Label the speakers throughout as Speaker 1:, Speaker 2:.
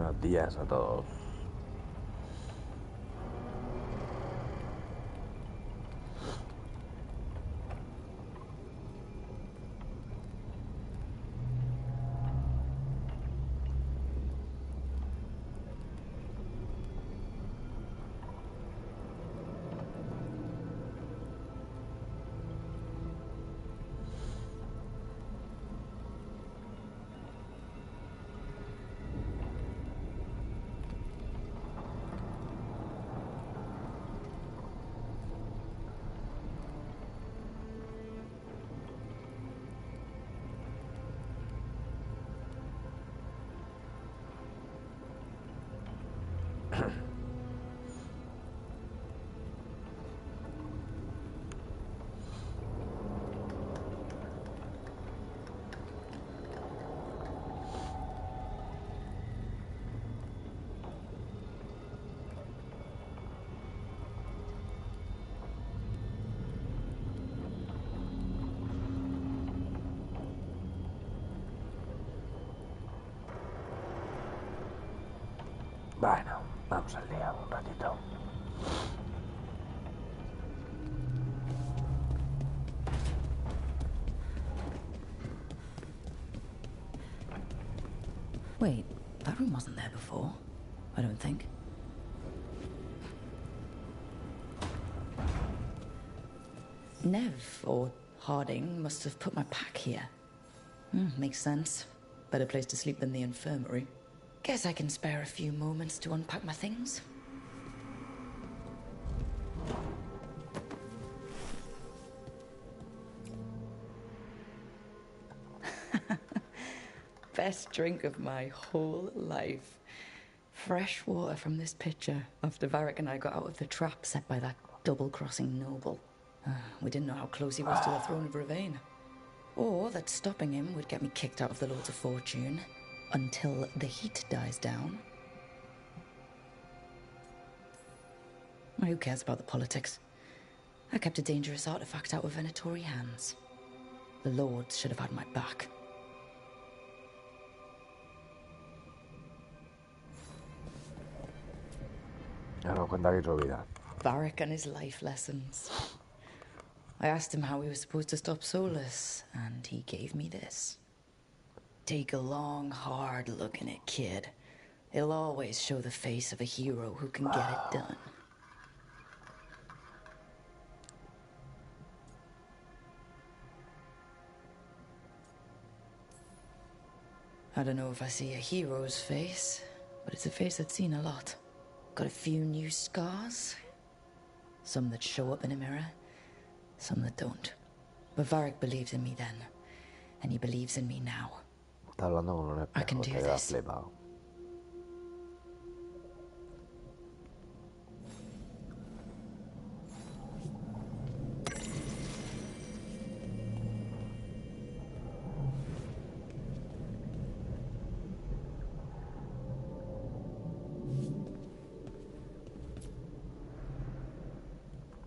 Speaker 1: Buenos días a todos. Bueno, vamos al día un ratito.
Speaker 2: Wait, that room wasn't there before. I don't think. Nev, or Harding, must have put my pack here. Makes sense. Better place to sleep than the infirmary. Guess I can spare a few moments to unpack my things. Best drink of my whole life. Fresh water from this pitcher after Varric and I got out of the trap set by that double-crossing noble. We didn't know how close he was to the throne of Ravain. Or that stopping him would get me kicked out of the Lords of Fortune until the heat dies down. Who cares about the politics? I kept a dangerous artifact out of Venatori hands. The Lords should have had my back.
Speaker 1: Ya nos cuenta aquí su vida.
Speaker 2: Varric and his life lessons. I asked him how he was supposed to stop Solus, and he gave me this. Take a long, hard look in it, kid. It'll always show the face of a hero who can get it done. I don't know if I see a hero's face, but it's a face that's seen a lot. Got a few new scars. Some that show up in a mirror, some that don't. But Varric believed in me then, and he believes in me now.
Speaker 1: Está hablando con un
Speaker 2: I can
Speaker 1: espejo,
Speaker 2: do
Speaker 1: te queda
Speaker 2: this.
Speaker 1: flipado.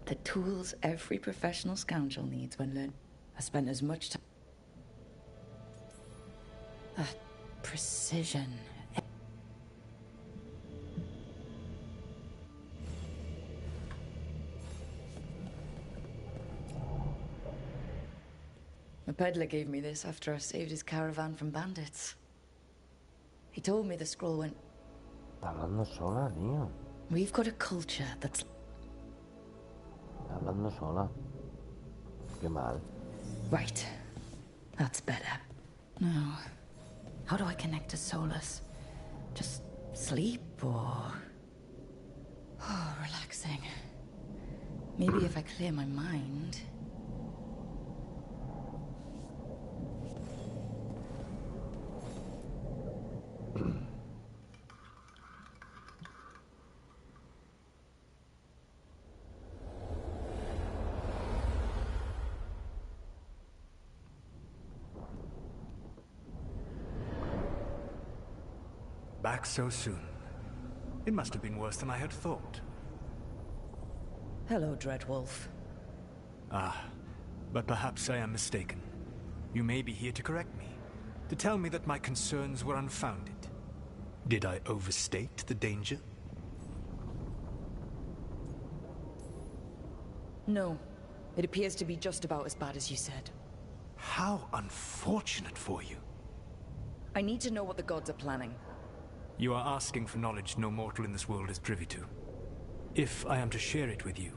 Speaker 2: The tools every professional scoundrel needs when learn. I spent as much time. That precision. The peddler gave me this after I saved his caravan from bandits. He told me the scroll went.
Speaker 1: Está hablando sola, tío.
Speaker 2: We've got a culture that's.
Speaker 1: Está hablando sola. Qué mal.
Speaker 2: Right. That's better. Now, how do I connect to Solus? Just sleep or... Oh, relaxing. Maybe if I clear my mind...
Speaker 3: Back so soon. It must have been worse than I had thought.
Speaker 2: Hello, Dreadwolf.
Speaker 3: Ah, but perhaps I am mistaken. You may be here to correct me, to tell me that my concerns were unfounded. Did I overstate the danger?
Speaker 2: No. It appears to be just about as bad as you said.
Speaker 3: How unfortunate for you.
Speaker 2: I need to know what the gods are planning.
Speaker 3: You are asking for knowledge no mortal in this world is privy to. If I am to share it with you,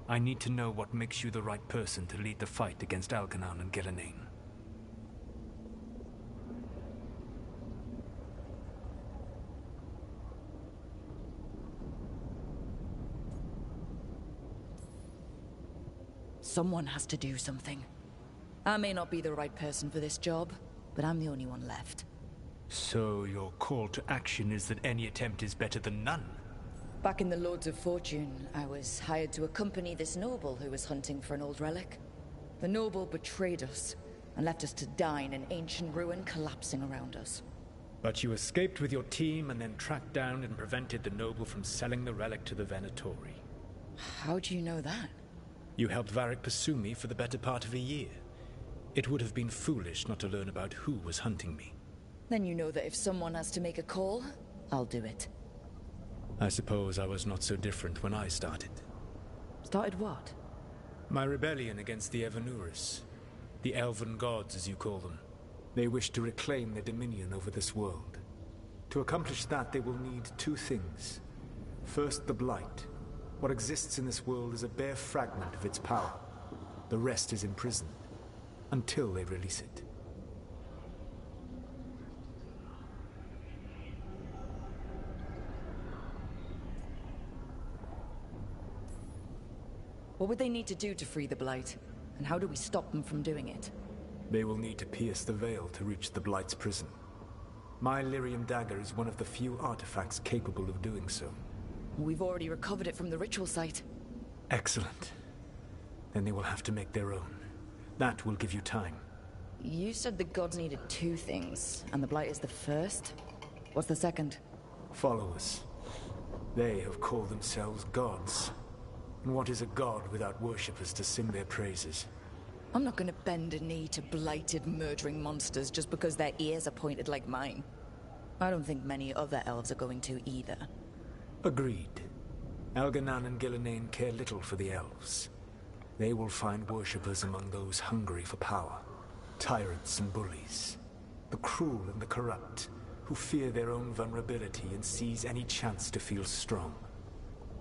Speaker 3: I need to know what makes you the right person to lead the fight against Algernon and Gillenane.
Speaker 2: Someone has to do something. I may not be the right person for this job, but I'm the only one left.
Speaker 3: So your call to action is that any attempt is better than none?
Speaker 2: Back in the Lords of Fortune, I was hired to accompany this noble who was hunting for an old relic. The noble betrayed us and left us to die in an ancient ruin collapsing around us.
Speaker 3: But you escaped with your team and then tracked down and prevented the noble from selling the relic to the Venatori.
Speaker 2: How do you know that?
Speaker 3: You helped Varric pursue me for the better part of a year. It would have been foolish not to learn about who was hunting me.
Speaker 2: Then you know that if someone has to make a call, I'll do it.
Speaker 3: I suppose I was not so different when I started.
Speaker 2: Started what?
Speaker 3: My rebellion against the Evanuris. The elven gods, as you call them. They wish to reclaim their dominion over this world. To accomplish that, they will need two things. First, the Blight. What exists in this world is a bare fragment of its power. The rest is imprisoned, until they release it.
Speaker 2: What would they need to do to free the Blight? And how do we stop them from doing it?
Speaker 3: They will need to pierce the veil to reach the Blight's prison. My Lyrium dagger is one of the few artifacts capable of doing so.
Speaker 2: We've already recovered it from the ritual site.
Speaker 3: Excellent. Then they will have to make their own. That will give you time.
Speaker 2: You said the gods needed two things, and the Blight is the first? What's the second?
Speaker 3: Followers. They have called themselves gods. And what is a god without worshippers to sing their praises?
Speaker 2: I'm not gonna bend a knee to blighted, murdering monsters just because their ears are pointed like mine. I don't think many other elves are going to either.
Speaker 3: Agreed. Algernon and Gillenane care little for the elves. They will find worshippers among those hungry for power. Tyrants and bullies. The cruel and the corrupt, who fear their own vulnerability and seize any chance to feel strong.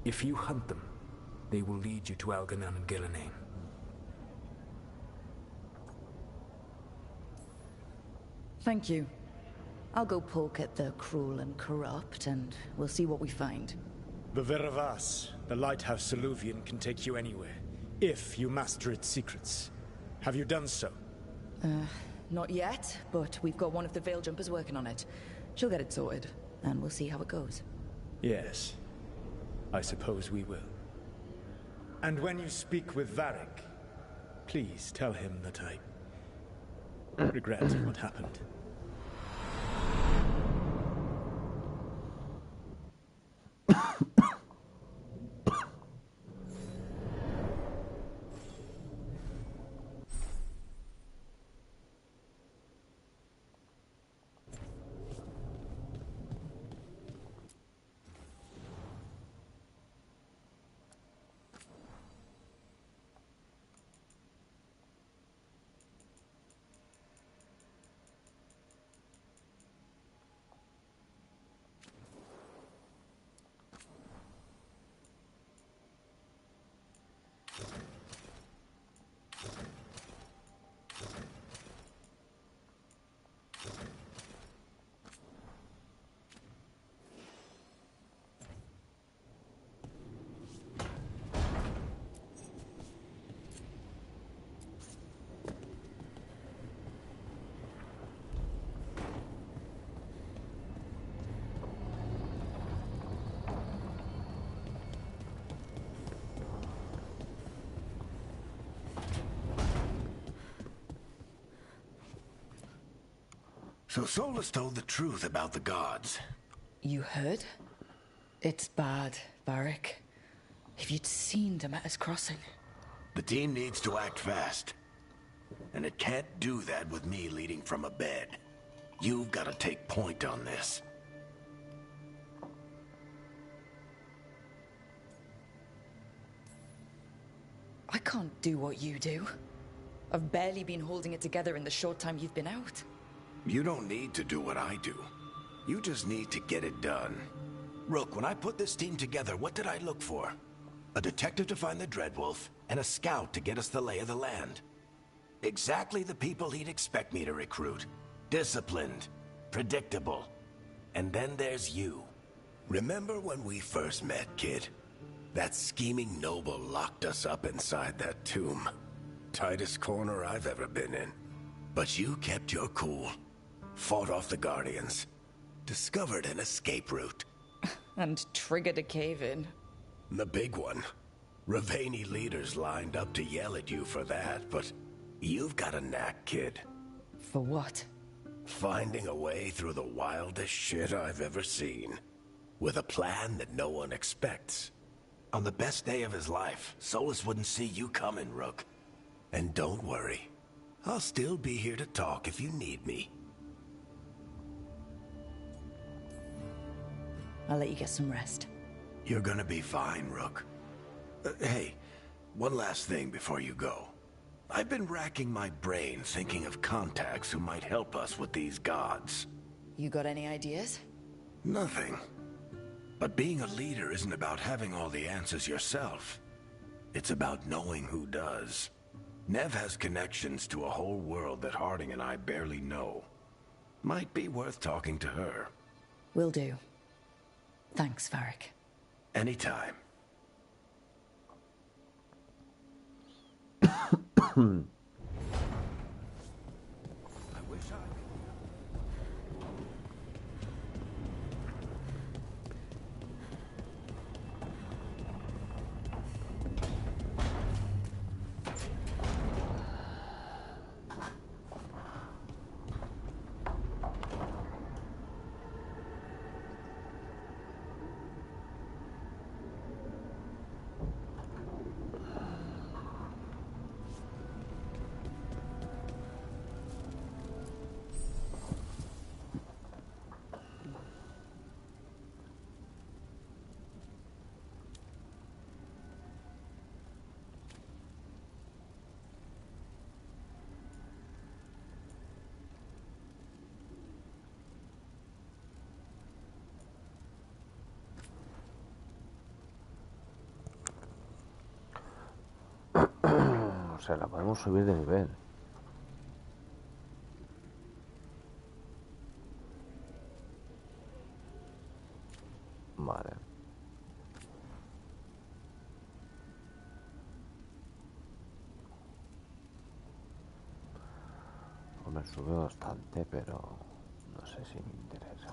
Speaker 3: If you hunt them, they will lead you to Algernon and Gillenane.
Speaker 2: Thank you. I'll go poke at the cruel and corrupt, and we'll see what we find.
Speaker 3: The Veravas, the lighthouse Soluvian, can take you anywhere, if you master its secrets. Have you done so?
Speaker 2: Not yet, but we've got one of the Veil Jumpers working on it. She'll get it sorted, and we'll see how it goes.
Speaker 3: Yes. I suppose we will. And when you speak with Varric, please tell him that I regret what happened.
Speaker 4: So Solus told the truth about the gods.
Speaker 2: You heard? It's bad, Varric. If you'd seen Demeter's crossing.
Speaker 4: The team needs to act fast. And it can't do that with me leading from a bed. You've got to take point on this.
Speaker 2: I can't do what you do. I've barely been holding it together in the short time you've been out.
Speaker 4: You don't need to do what I do. You just need to get it done. Rook, when I put this team together, what did I look for? A detective to find the Dreadwolf, and a scout to get us the lay of the land. Exactly the people he'd expect me to recruit. Disciplined, predictable. And then there's you. Remember when we first met, kid? That scheming noble locked us up inside that tomb. Tightest corner I've ever been in. But you kept your cool. Fought off the Guardians. Discovered an escape route.
Speaker 2: And triggered a cave-in.
Speaker 4: The big one. Ravani leaders lined up to yell at you for that, but you've got a knack, kid.
Speaker 2: For what?
Speaker 4: Finding a way through the wildest shit I've ever seen. With a plan that no one expects. On the best day of his life, Solus wouldn't see you coming, Rook. And don't worry. I'll still be here to talk if you need me.
Speaker 2: I'll let you get some rest.
Speaker 4: You're gonna be fine, Rook. Hey, one last thing before you go. I've been racking my brain thinking of contacts who might help us with these gods.
Speaker 2: You got any ideas?
Speaker 4: Nothing. But being a leader isn't about having all the answers yourself. It's about knowing who does. Nev has connections to a whole world that Harding and I barely know. Might be worth talking to her.
Speaker 2: Will do. Thanks, Varric.
Speaker 4: Anytime. I wish I...
Speaker 1: O sea, la podemos subir de nivel. Vale. Me sube bastante, pero no sé si me interesa.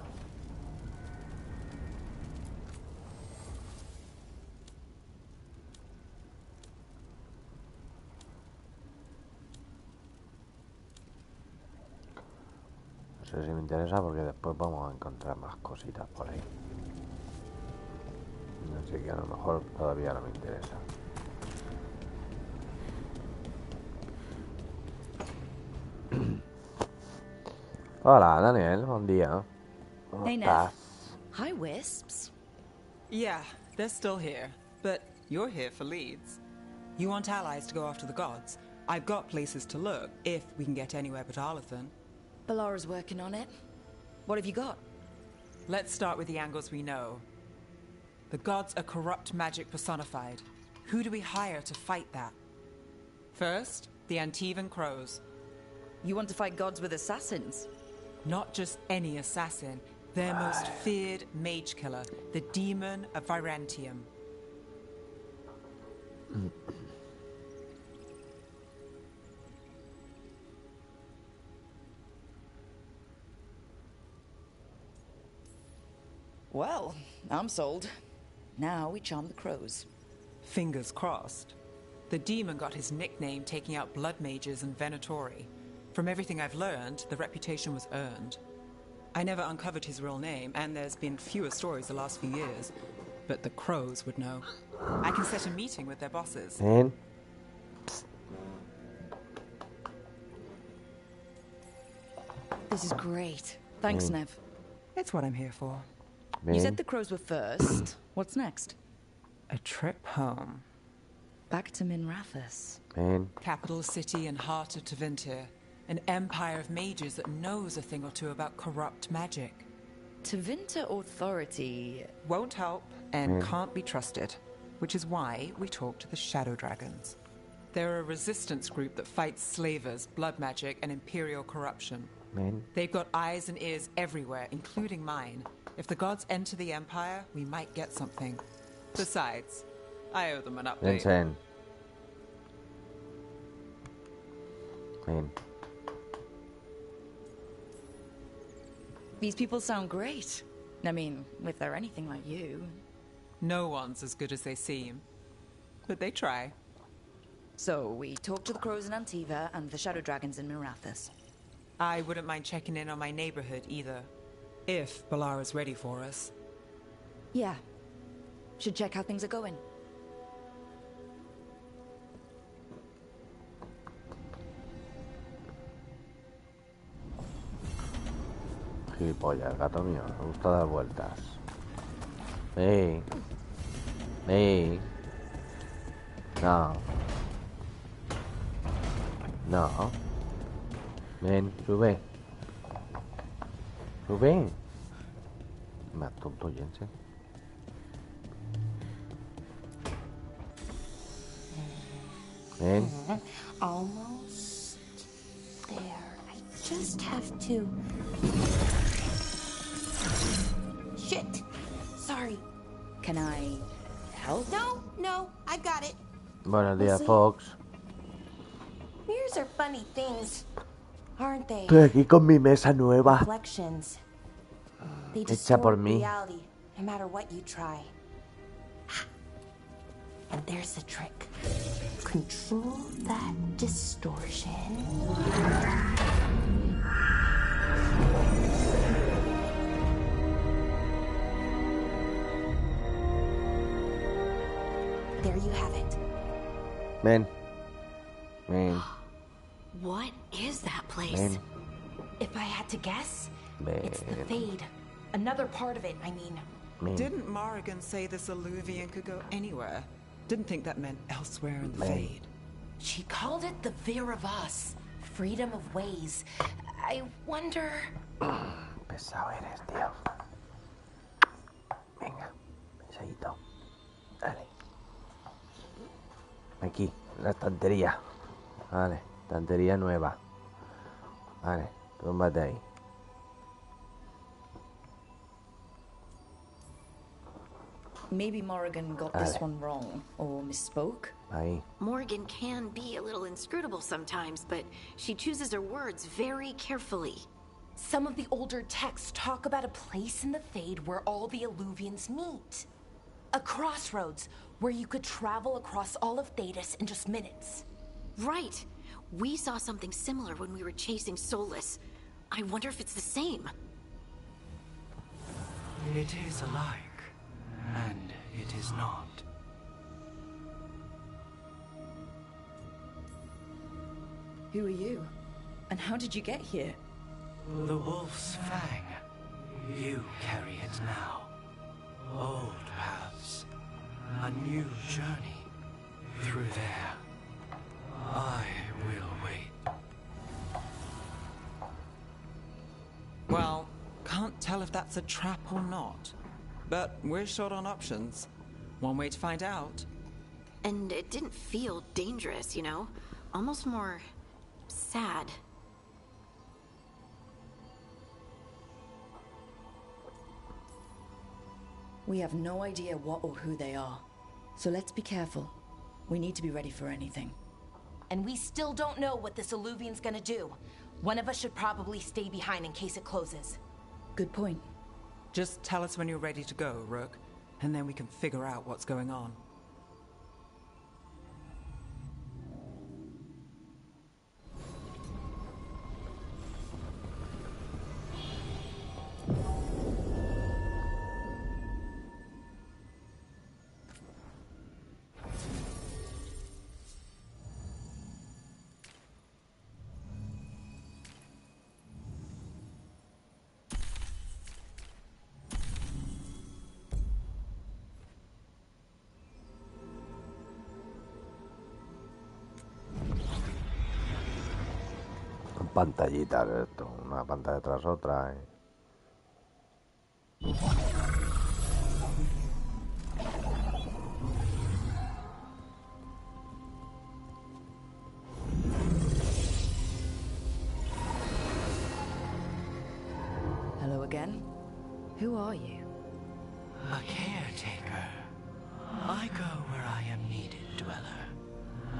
Speaker 1: No sé si me interesa porque después vamos a encontrar más cositas por ahí. Así que a lo mejor todavía no me interesa. Hola, Daniel, buen día. ¿Cómo
Speaker 2: Hey, Nev.
Speaker 1: estás?
Speaker 2: Hi, Wisps.
Speaker 5: Yeah, they're still here. But you're here for leads. You want allies to go after the gods? I've got places to look, if we can get anywhere but Arlathan.
Speaker 2: Ballara's working on it. What have you got?
Speaker 5: Let's start with the angles we know. The gods are corrupt magic personified. Who do we hire to fight that? First, the Antivan Crows.
Speaker 2: You want to fight gods with assassins?
Speaker 5: Not just any assassin, their most feared mage killer, the Demon of Virantium.
Speaker 2: Well, I'm sold. Now we charm the crows.
Speaker 5: Fingers crossed. The demon got his nickname taking out blood mages and Venatori. From everything I've learned, the reputation was earned. I never uncovered his real name, and there's been fewer stories the last few years. But the crows would know. I can set a meeting with their bosses.
Speaker 1: Bien.
Speaker 2: This is great. Thanks, Nev.
Speaker 5: It's what I'm here for.
Speaker 2: You
Speaker 1: Bien.
Speaker 2: said the crows were first. What's next?
Speaker 5: A trip home.
Speaker 2: Back to Minrathous.
Speaker 1: Ven.
Speaker 5: Capital city and heart of Tevinter. An empire of mages that knows a thing or two about corrupt magic.
Speaker 2: Tevinter Authority.
Speaker 5: Won't help and can't be trusted, which is why we talk to the Shadow Dragons. They're a resistance group that fights slavers, blood magic, and imperial corruption.
Speaker 1: Ven.
Speaker 5: They've got eyes and ears everywhere, including mine. If the gods enter the Empire, we might get something. Besides, I owe them an update.
Speaker 1: Ven. Ven.
Speaker 2: These people sound great. I mean, if they're anything like you.
Speaker 5: No one's as good as they seem. But they try.
Speaker 2: So, we talk to the crows in Antiva and the shadow dragons in Minrathous.
Speaker 5: I wouldn't mind checking in on my neighborhood either. If Balara's ready for us.
Speaker 2: Yeah. Should check how things are going.
Speaker 1: Gilipollas, gato mío. Me gusta dar vueltas. ¡Ey! ¡Ey! No. No. Ven, sube. Sube. Más tonto, Jensen. Ven.
Speaker 6: Almost there. I just have to... Shit! Sorry.
Speaker 2: Can I help?
Speaker 6: No, I've got it.
Speaker 1: Buenos días,
Speaker 6: Sí.
Speaker 1: Fox.
Speaker 6: Mirrors are funny things, aren't they?
Speaker 1: Estoy aquí con mi mesa nueva.
Speaker 6: Reflections. They
Speaker 1: Hecha por
Speaker 6: distort
Speaker 1: mí.
Speaker 6: reality, no matter what you try. And there's the trick. Control that distortion. There you have it.
Speaker 1: Ven. Ven.
Speaker 6: What is that place?
Speaker 1: Ven.
Speaker 6: If I had to guess,
Speaker 1: Ven.
Speaker 6: it's the Fade. Another part of it, I mean.
Speaker 1: Ven.
Speaker 5: Didn't Morrigan say this Alluvian could go anywhere? Didn't think that meant elsewhere in the
Speaker 1: Ven.
Speaker 5: Fade.
Speaker 6: She called it the Veer of Us. Freedom of ways. I wonder...
Speaker 1: Pesado eres, tío. Venga, pesadito. Dale. Aquí, la estantería. Vale, estantería nueva. Vale, túmbate ahí.
Speaker 2: Maybe Morrigan got this one wrong, or misspoke.
Speaker 1: Ahí.
Speaker 7: Morgan can be a little inscrutable sometimes, but she chooses her words very carefully.
Speaker 6: Some of the older texts talk about a place in the Fade where all the Alluvians meet. A crossroads where you could travel across all of Thedas in just minutes.
Speaker 7: Right. We saw something similar when we were chasing Solus. I wonder if it's the same.
Speaker 8: It is alike, and it is not.
Speaker 2: Who are you? And how did you get here?
Speaker 8: The Wolf's Fang. You carry it now. Old paths. A new journey. Through there. I will wait.
Speaker 5: Well, can't tell if that's a trap or not. But we're short on options. One way to find out.
Speaker 7: And it didn't feel dangerous, you know? Almost more sad.
Speaker 2: We have no idea what or who they are. So let's be careful. We need to be ready for anything.
Speaker 6: And we still don't know what this Alluvian's gonna do. One of us should probably stay behind in case it closes.
Speaker 2: Good point.
Speaker 5: Just tell us when you're ready to go, Rook, and then we can figure out what's going on.
Speaker 1: pantallitas esto, una pantalla tras otra.
Speaker 2: Hello again. Who are you?
Speaker 8: A caretaker. I go where I am needed, Dweller.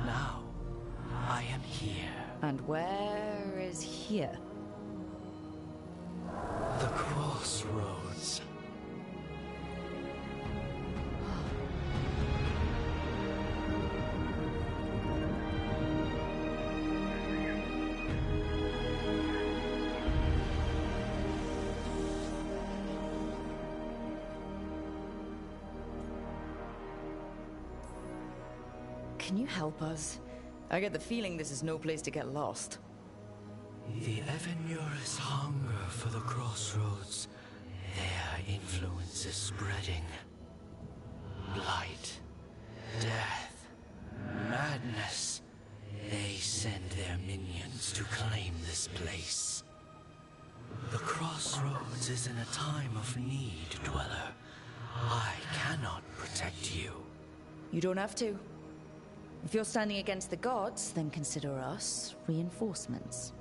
Speaker 8: Now, I am here.
Speaker 2: And where is here?
Speaker 8: The crossroads.
Speaker 2: Can you help us? I get the feeling this is no place to get lost.
Speaker 8: The Evanurus hunger for the crossroads. Their influence is spreading. Blight, death, madness. They send their minions to claim this place. The crossroads is in a time of need, Dweller. I cannot protect you.
Speaker 2: You don't have to. If you're standing against the gods, then consider us reinforcements.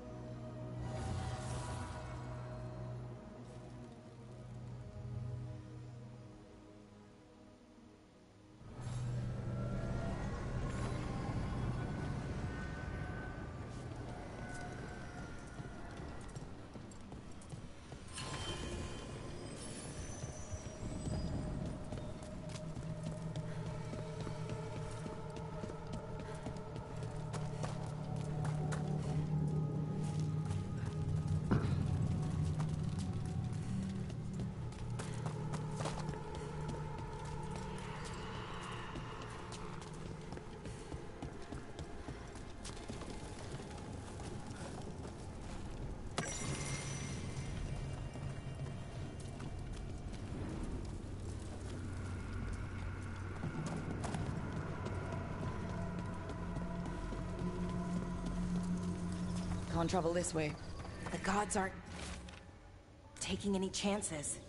Speaker 2: Can't travel this way.
Speaker 6: The gods aren't taking any chances.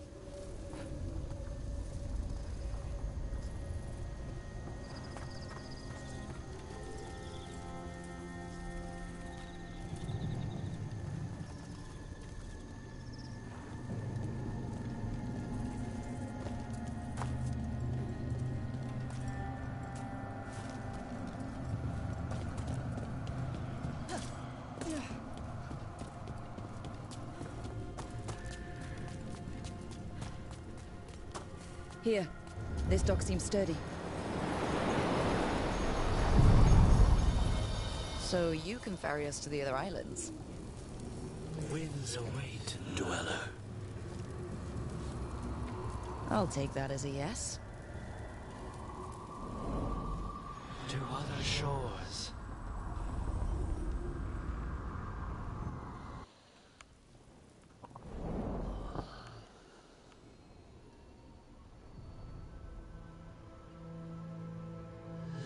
Speaker 2: Here. This dock seems sturdy. So you can ferry us to the other islands?
Speaker 8: Winds await, Dweller.
Speaker 2: I'll take that as a yes.
Speaker 8: To other shores.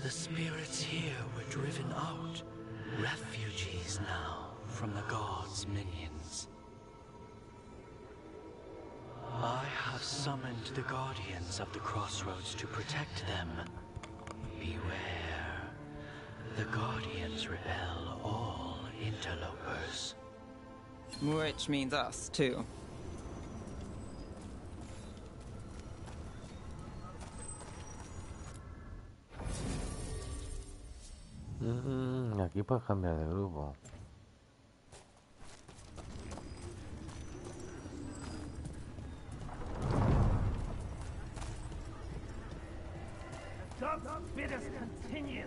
Speaker 8: The spirits here were driven out, refugees now from the gods' minions. I have summoned the guardians of the crossroads to protect them. Beware. The guardians repel all interlopers.
Speaker 5: Which means us, too.
Speaker 1: Aquí puedes cambiar de grupo.
Speaker 9: Continue.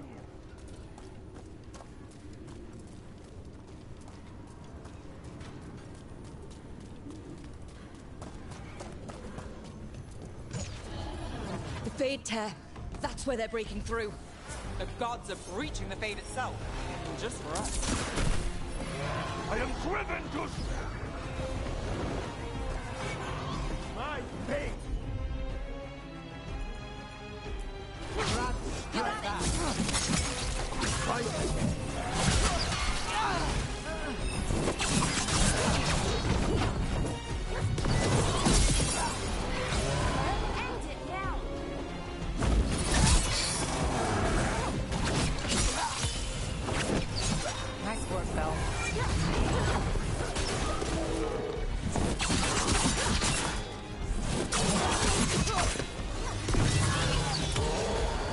Speaker 2: The Fade Tear. That's where they're breaking through.
Speaker 5: The gods are breaching the Fade itself. Just for us.
Speaker 9: I am driven to my fate.
Speaker 5: Nice work, Belle.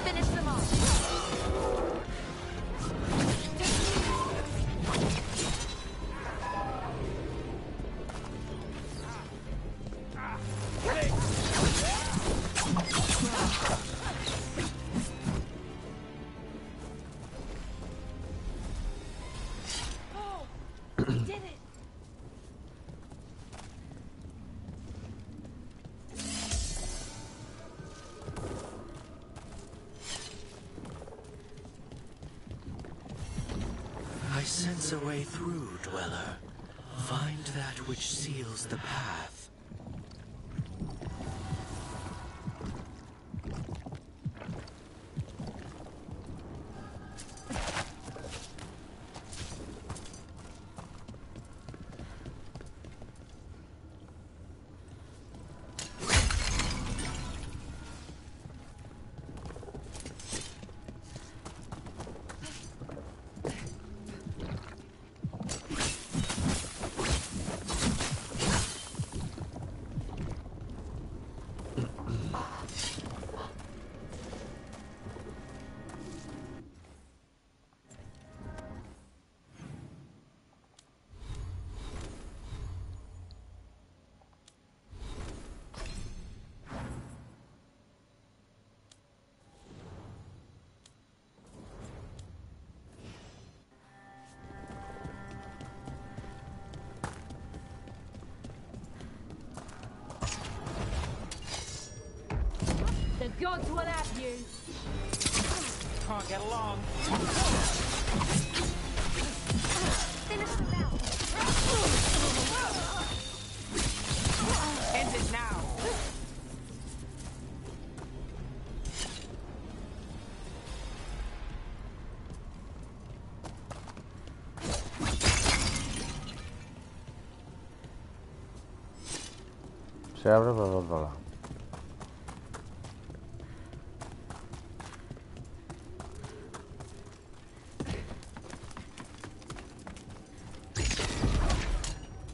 Speaker 6: Finish them off. We did it.
Speaker 8: I sense a way through, Dweller. Find that which seals the path.
Speaker 6: The gods will have you.
Speaker 5: Can't get along.
Speaker 6: Finish them out.
Speaker 5: End it now.
Speaker 1: Se abre por el otro lado.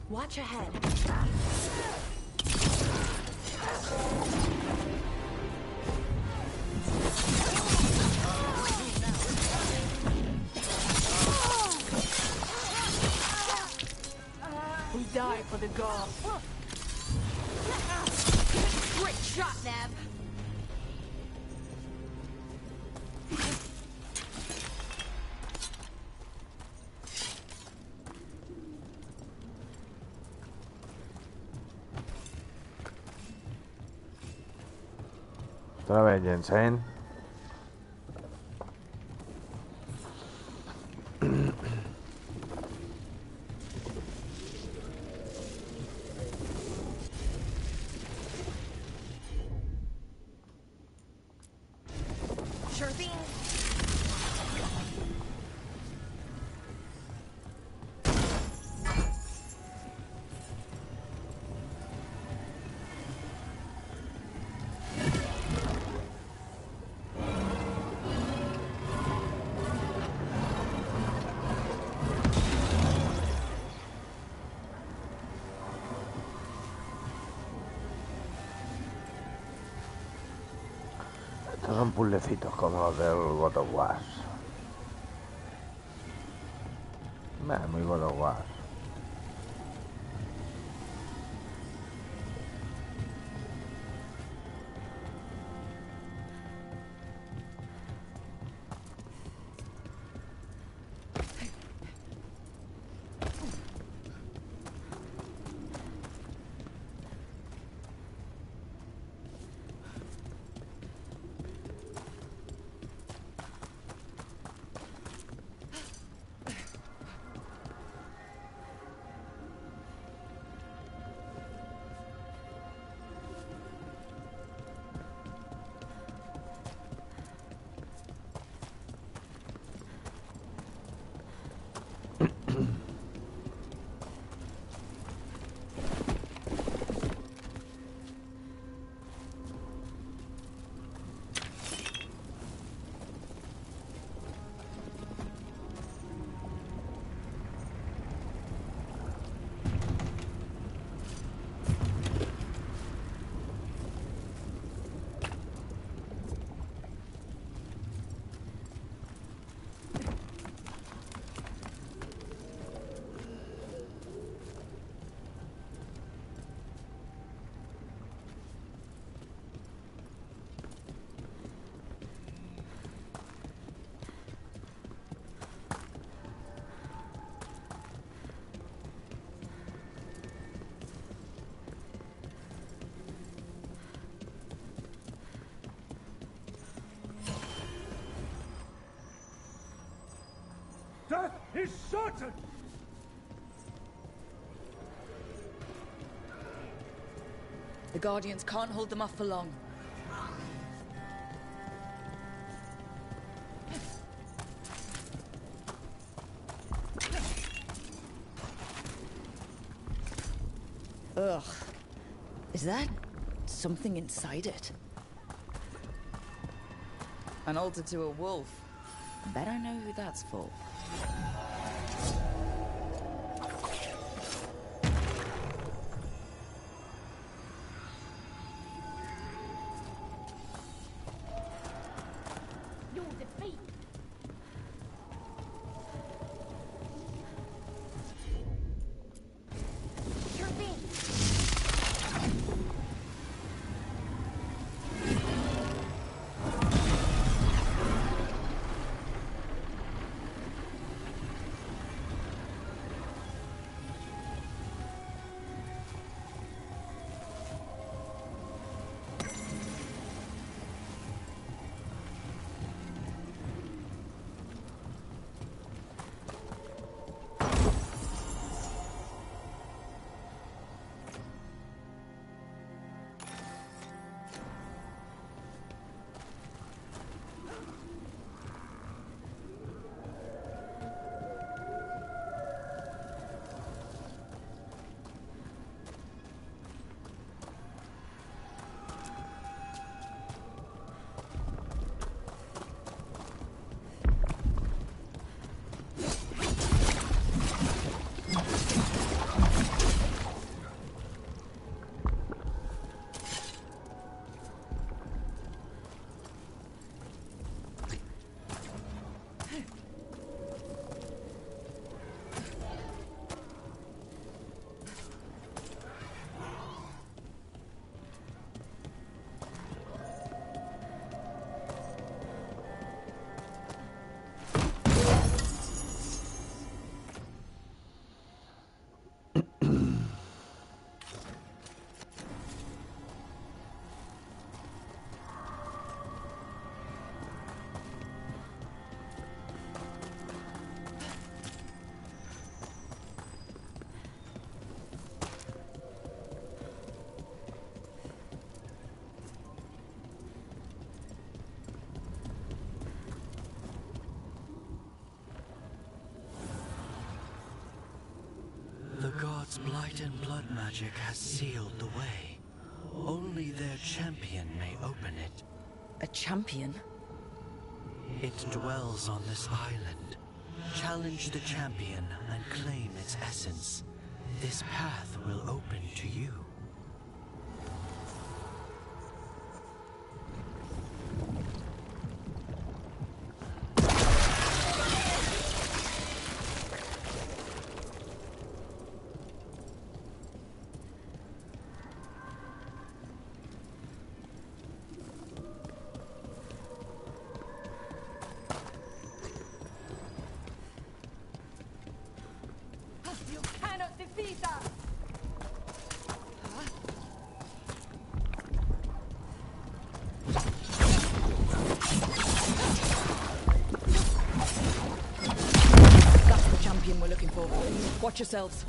Speaker 6: Watch ahead.
Speaker 5: We die for the gods.
Speaker 6: Great shot, Nav.
Speaker 1: Otra vez, Jensen.
Speaker 6: Sure thing.
Speaker 1: Estos son puzzlecitos como los del God of War. Muy God of War.
Speaker 9: Death is certain!
Speaker 2: The Guardians can't hold them off for long. Ugh. Is that something inside it? An altar to a wolf. Bet I know who that's for.
Speaker 6: Your defeat. Intervene.
Speaker 8: The gods' blight and blood magic has sealed the way. Only their champion may open it.
Speaker 2: A champion?
Speaker 8: It dwells on this island. Challenge the champion and claim its essence. This path will open to you.
Speaker 6: You cannot defeat us!
Speaker 2: That's the champion we're looking for. Watch yourselves.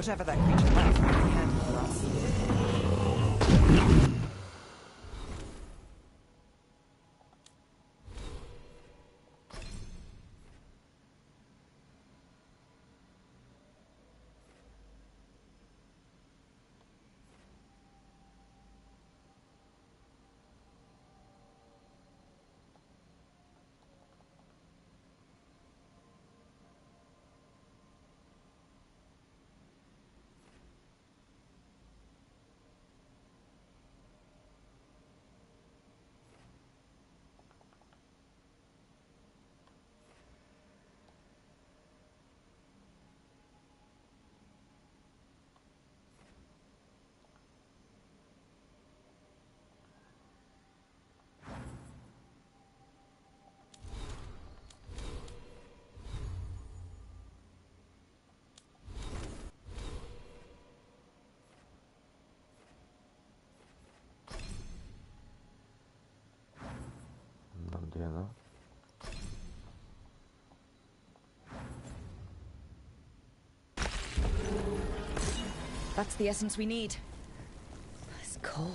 Speaker 5: Whatever that creature has will be handy for us.
Speaker 1: No entiendo.
Speaker 2: That's the essence we need. It's cold.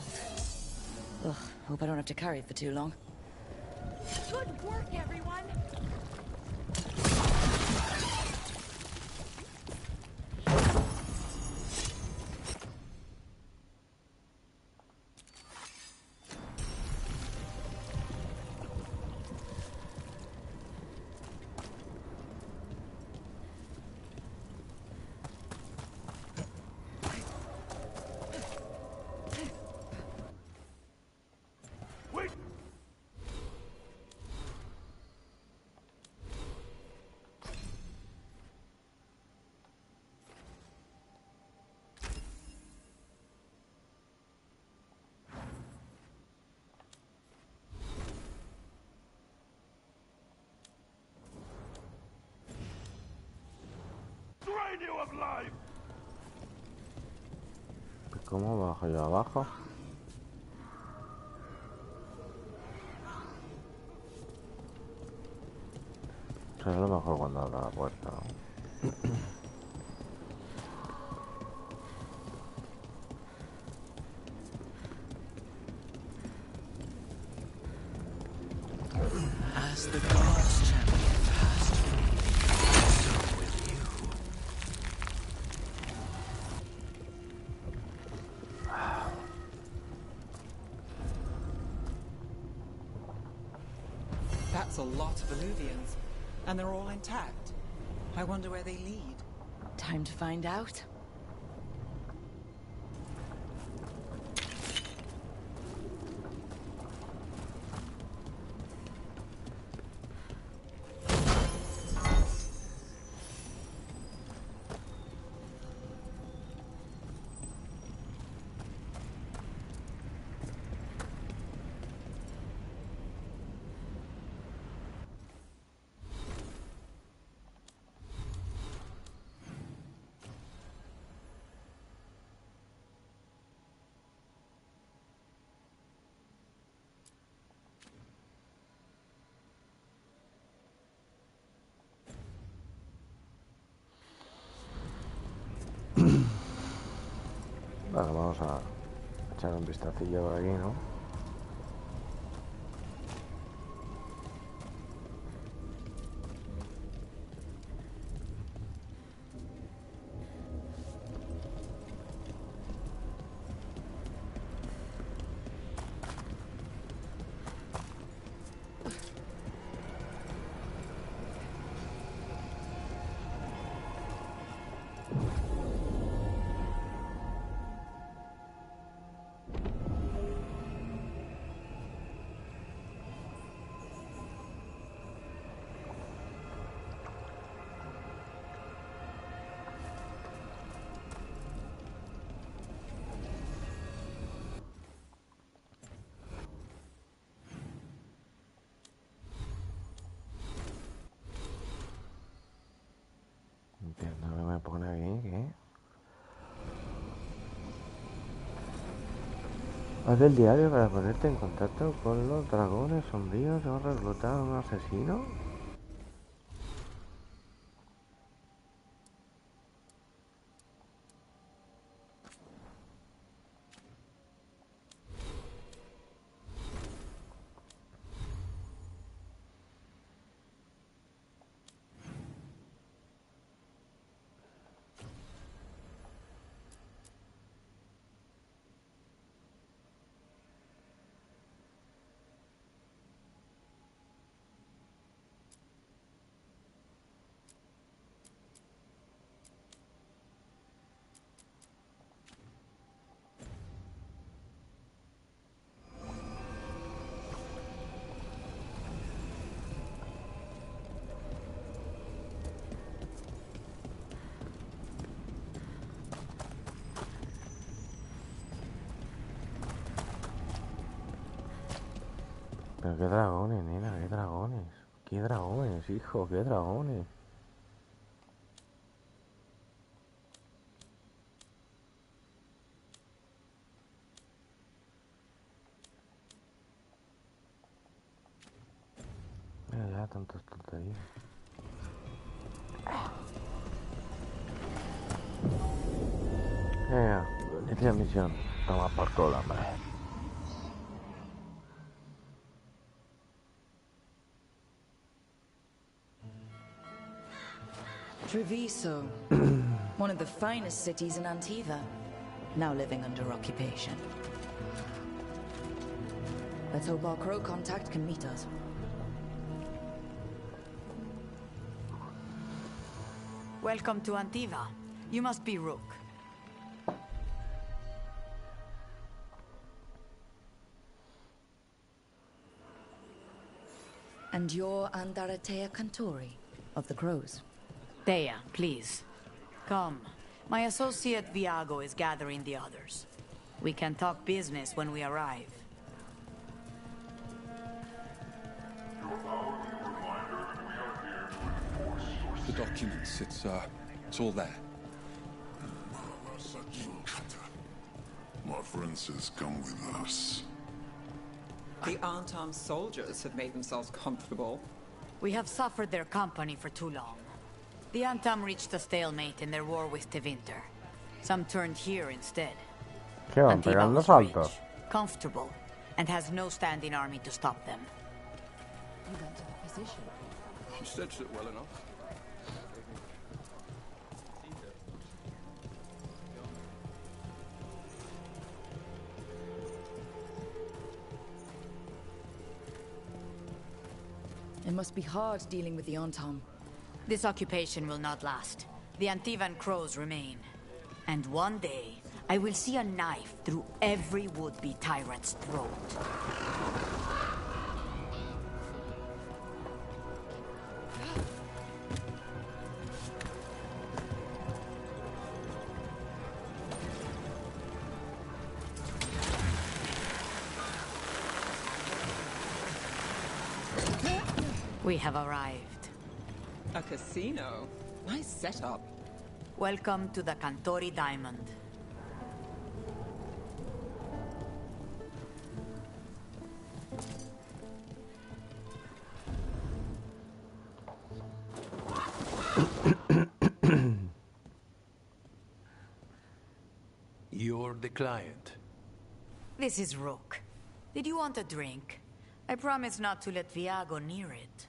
Speaker 2: Ugh, hope I don't have to carry it for too long.
Speaker 6: Good work, everyone!
Speaker 9: Wait! Drain you of life!
Speaker 1: ¿Cómo bajo yo abajo? Será lo mejor cuando abra la puerta, ¿no?
Speaker 8: As the gods champion passed through, so will you.
Speaker 5: That's a lot of Illuvians, and they're all intact. I wonder where they lead.
Speaker 2: Time to find out.
Speaker 1: Vale, vamos a echar un vistacillo por aquí, ¿no? Entiendo que me pone aquí, ¿qué? Haz el diario para ponerte en contacto con los dragones sombríos o reclutar a un asesino. Qué dragones, nena, qué dragones. Qué dragones, hijo, qué dragones. Mira ya, tantos tonterías. Inicia misión. Toma por cola, hombre.
Speaker 2: Treviso, one of the finest cities in Antiva, now living under occupation. Let's hope our crow contact can meet us.
Speaker 10: Welcome to Antiva. You must be Rook.
Speaker 2: And you're Andaratea Cantori, of the Crows.
Speaker 10: Thea, please. Come. My associate Viago is gathering the others. We can talk business when we arrive.
Speaker 11: The documents, it's all there.
Speaker 9: My friend says come with us.
Speaker 5: The Antam soldiers have made themselves comfortable.
Speaker 10: We have suffered their company for too long. The Antam reached a stalemate in their war with Tevinter. Some turned here instead.
Speaker 1: ¿Qué van
Speaker 10: Antiva
Speaker 1: pegando
Speaker 10: was
Speaker 1: saltos?
Speaker 10: rich, comfortable, and has no standing army to stop them.
Speaker 2: You went to the physician.
Speaker 11: She stitched it well enough.
Speaker 2: It must be hard dealing with the Antam.
Speaker 10: This occupation will not last. The Antivan crows remain. And one day, I will see a knife through every would-be tyrant's throat. We have arrived.
Speaker 5: A casino? Nice setup.
Speaker 10: Welcome to the Cantori Diamond.
Speaker 3: You're the client.
Speaker 10: This is Rook. Did you want a drink? I promise not to let Viago near it.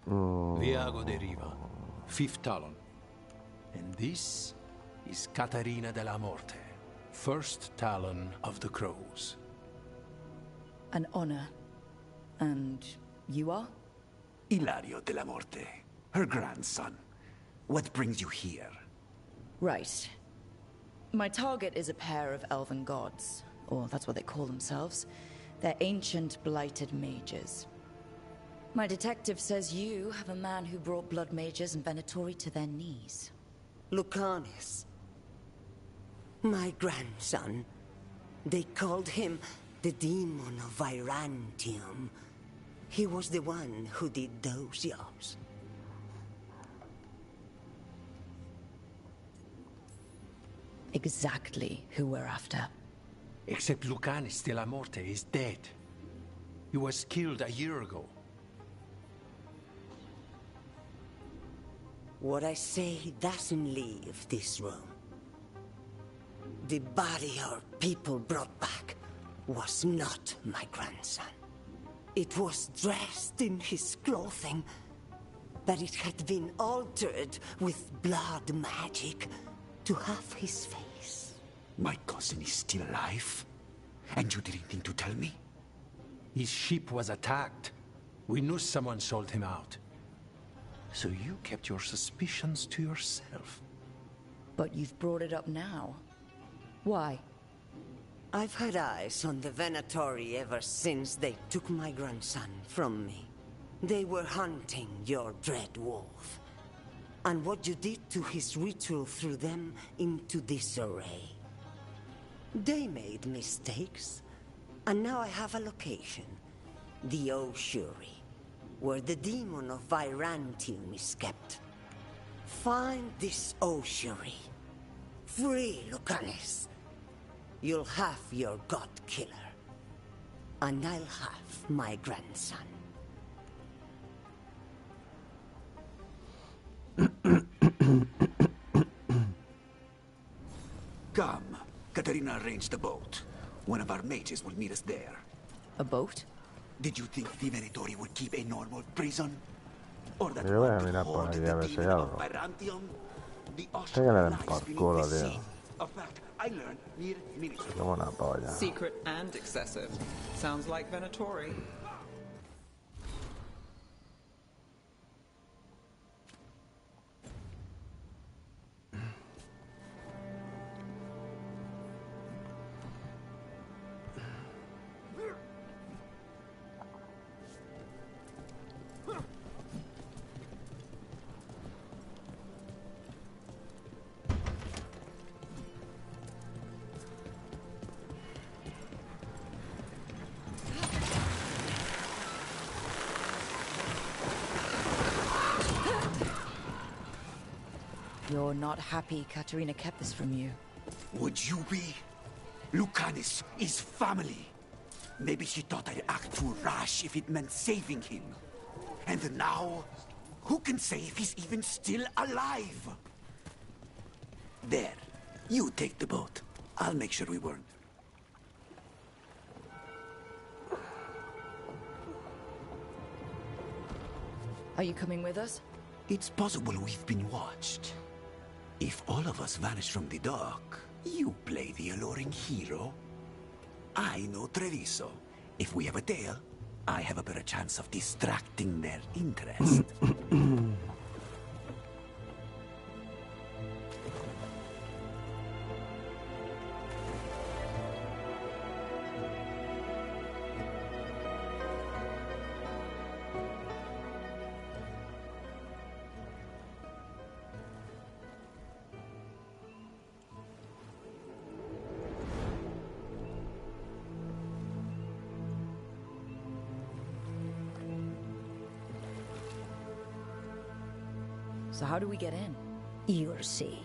Speaker 3: Viago de Riva, fifth talon. And this is Catarina de la Morte, first talon of the Crows.
Speaker 2: An honor. And you are?
Speaker 4: Ilario de la Morte, her grandson. What brings you here?
Speaker 2: Right. My target is a pair of elven gods, or that's what they call themselves. They're ancient, blighted mages. My detective says you have a man who brought blood mages and Venatori to their knees.
Speaker 12: Lucanis. My grandson. They called him the Demon of Virantium. He was the one who did those jobs.
Speaker 2: Exactly who we're after.
Speaker 3: Except Lucanis de la Morte is dead. He was killed a year ago.
Speaker 12: What I say doesn't leave this room. The body our people brought back was not my grandson. It was dressed in his clothing, but it had been altered with blood magic to have his face.
Speaker 4: My cousin is still alive? And you didn't think to tell me?
Speaker 3: His ship was attacked. We knew someone sold him out.
Speaker 4: So you kept your suspicions to yourself?
Speaker 2: But you've brought it up now. Why?
Speaker 12: I've had eyes on the Venatori ever since they took my grandson from me. They were hunting your dread wolf. And what you did to his ritual threw them into disarray. They made mistakes, And now I have a location. The Ossuary, where the demon of Virantium is kept. Find this Ossuary. Free Lucanis. You'll have your god killer. And I'll have my grandson.
Speaker 13: Come. Katarina arranged a boat. One of our mages will meet us there.
Speaker 2: A boat?
Speaker 13: Did you think the Venatori would keep a normal prison? Or that
Speaker 1: Yo voy a
Speaker 13: one
Speaker 1: mirar
Speaker 13: could
Speaker 1: por
Speaker 13: hold
Speaker 1: aquí
Speaker 13: the
Speaker 1: a ver si hay
Speaker 13: demon
Speaker 1: algo.
Speaker 13: of Virantium? The
Speaker 1: Que le den
Speaker 13: lies
Speaker 1: por
Speaker 13: beneath
Speaker 1: culo,
Speaker 13: the
Speaker 1: tío.
Speaker 13: sea. A fact I learned near Minnesota.
Speaker 1: Como una polla.
Speaker 5: Secret and excessive. Sounds like Venatori.
Speaker 2: You're not happy Katerina kept this from you.
Speaker 13: Would you be? Lucanis is family. Maybe she thought I'd act too rash if it meant saving him. And now, who can say if he's even still alive? There. You take the boat. I'll make sure we weren't.
Speaker 2: Are you coming with us?
Speaker 13: It's possible we've been watched. If all of us vanish from the dock, you play the alluring hero. I know Treviso. If we have a tail, I have a better chance of distracting their interest.
Speaker 2: So how do we get in?
Speaker 14: You'll see.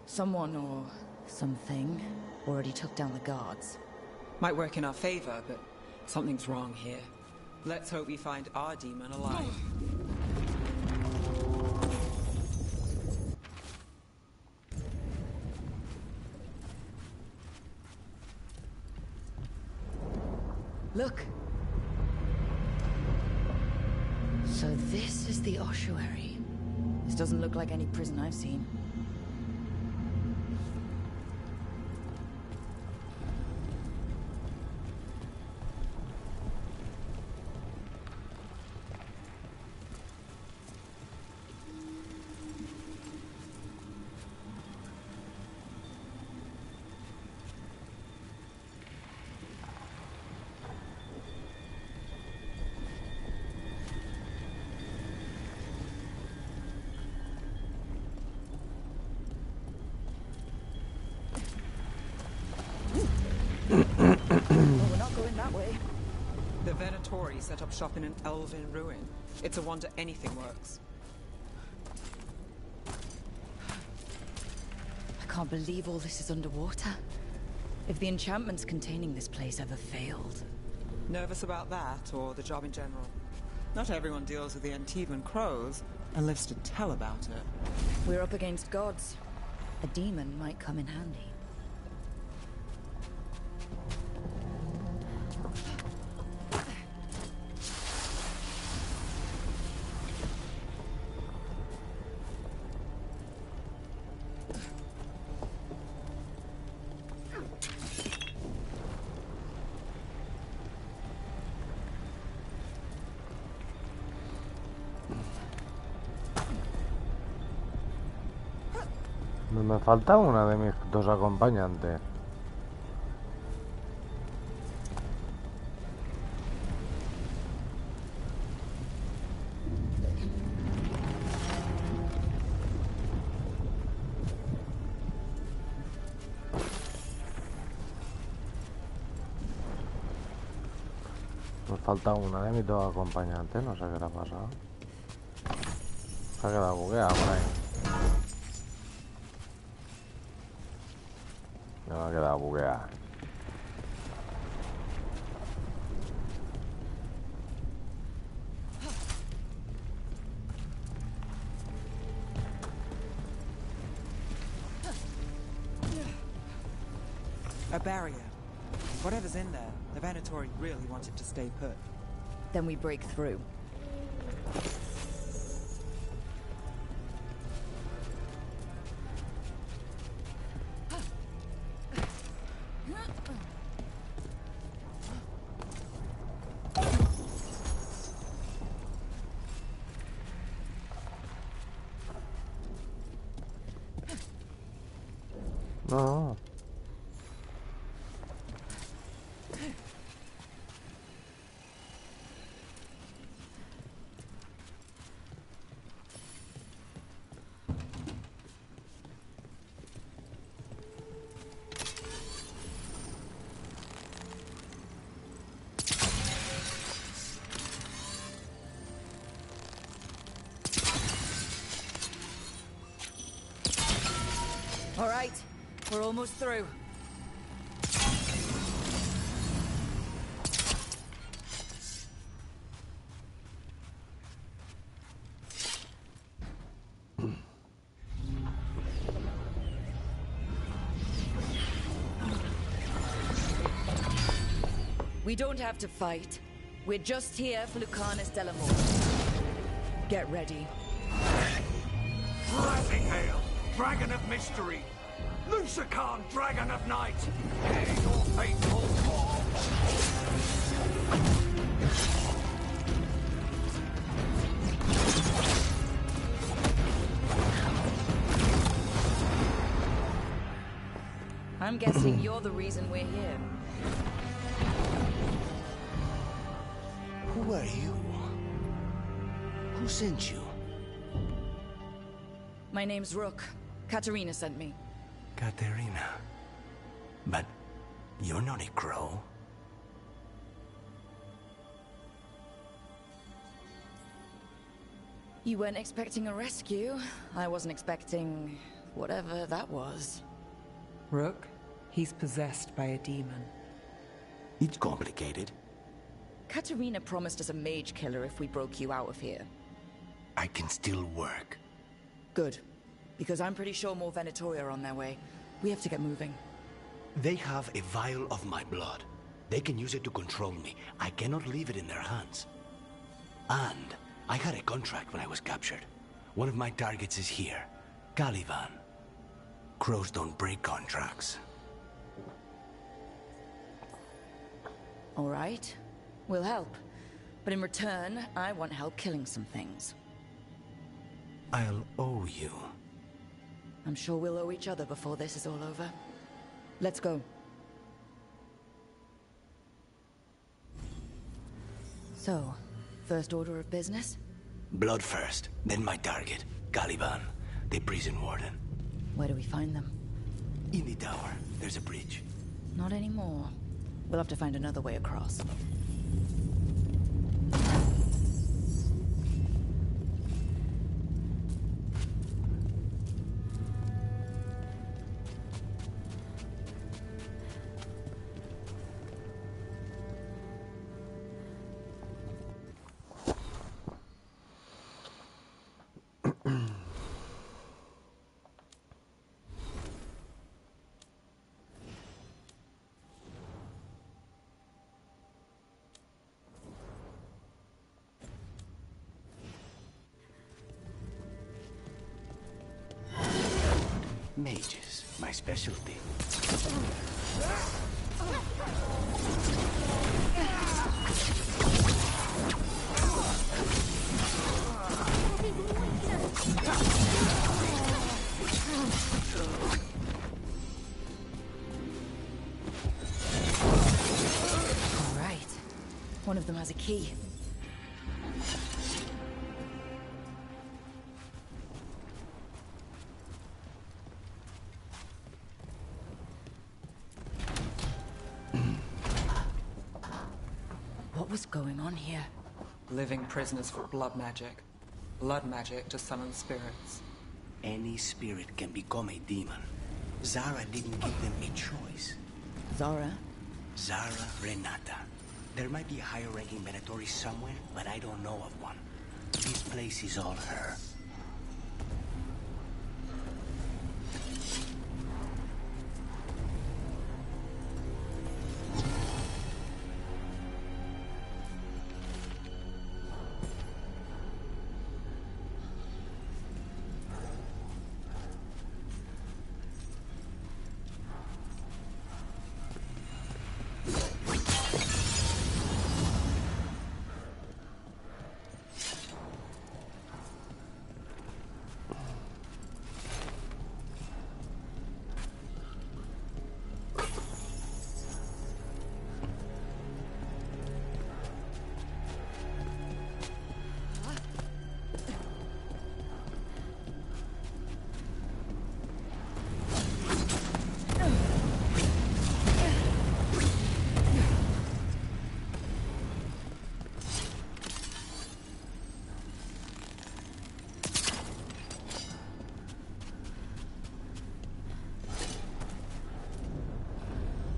Speaker 2: Someone or something already took down the guards.
Speaker 5: Might work in our favor, but something's wrong here. Let's hope we find our demon alive.
Speaker 2: Look! So this is the ossuary. This doesn't look like any prison I've seen. We're not going that way.
Speaker 5: The Venatori set up shop in an elven ruin. It's a wonder anything works.
Speaker 2: I can't believe all this is underwater. If the enchantments containing this place ever failed.
Speaker 5: Nervous about that, or the job in general? Not everyone deals with the Antivan crows and lives to tell about it.
Speaker 2: We're up against gods. A demon might come in handy.
Speaker 1: Me falta una de mis dos acompañantes. Me falta una de mis dos acompañantes, no sé qué le ha pasado. Se ha quedado bugueada por ahí. Me ha quedado bugueada.
Speaker 5: A barrier. Whatever's in there, the Venatori really wanted to stay put.
Speaker 2: Then we break through.
Speaker 1: No.
Speaker 2: All right, we're almost through. We don't have to fight. We're just here for Lucanus Delamore. Get ready.
Speaker 14: Rising Hail, Dragon of Mystery! Lucican, Dragon of Night! Hear your fateful call!
Speaker 2: I'm guessing you're the reason we're here.
Speaker 13: Who are you? Who sent you?
Speaker 2: My name's Rook. Katerina sent me.
Speaker 13: Katerina. But you're not a crow.
Speaker 2: You weren't expecting a rescue. I wasn't expecting whatever that was.
Speaker 5: Rook, he's possessed by a demon.
Speaker 13: It's complicated.
Speaker 2: Katerina promised us a mage killer if we broke you out of here.
Speaker 13: I can still work.
Speaker 2: Good. Because I'm pretty sure more Venatori are on their way. We have to get moving.
Speaker 13: They have a vial of my blood. They can use it to control me. I cannot leave it in their hands. And I had a contract when I was captured. One of my targets is here. Caliban. Crows don't break contracts.
Speaker 2: All right. We'll help. But in return, I want help killing some things.
Speaker 13: I'll owe you.
Speaker 2: I'm sure we'll owe each other before this is all over. Let's go. So, first order of business?
Speaker 13: Blood first, then my target. Caliban, the prison warden.
Speaker 2: Where do we find them?
Speaker 13: In the tower. There's a bridge.
Speaker 2: Not anymore. We'll have to find another way across.
Speaker 13: Mages, my specialty.
Speaker 2: One of them has a key. What was going on here?
Speaker 5: Living prisoners for blood magic. Blood magic to summon spirits.
Speaker 8: Any spirit can become a demon. Zara didn't give them a choice.
Speaker 2: Zara?
Speaker 8: Zara Renata. There might be a higher-ranking Venatori somewhere, but I don't know of one. This place is all her.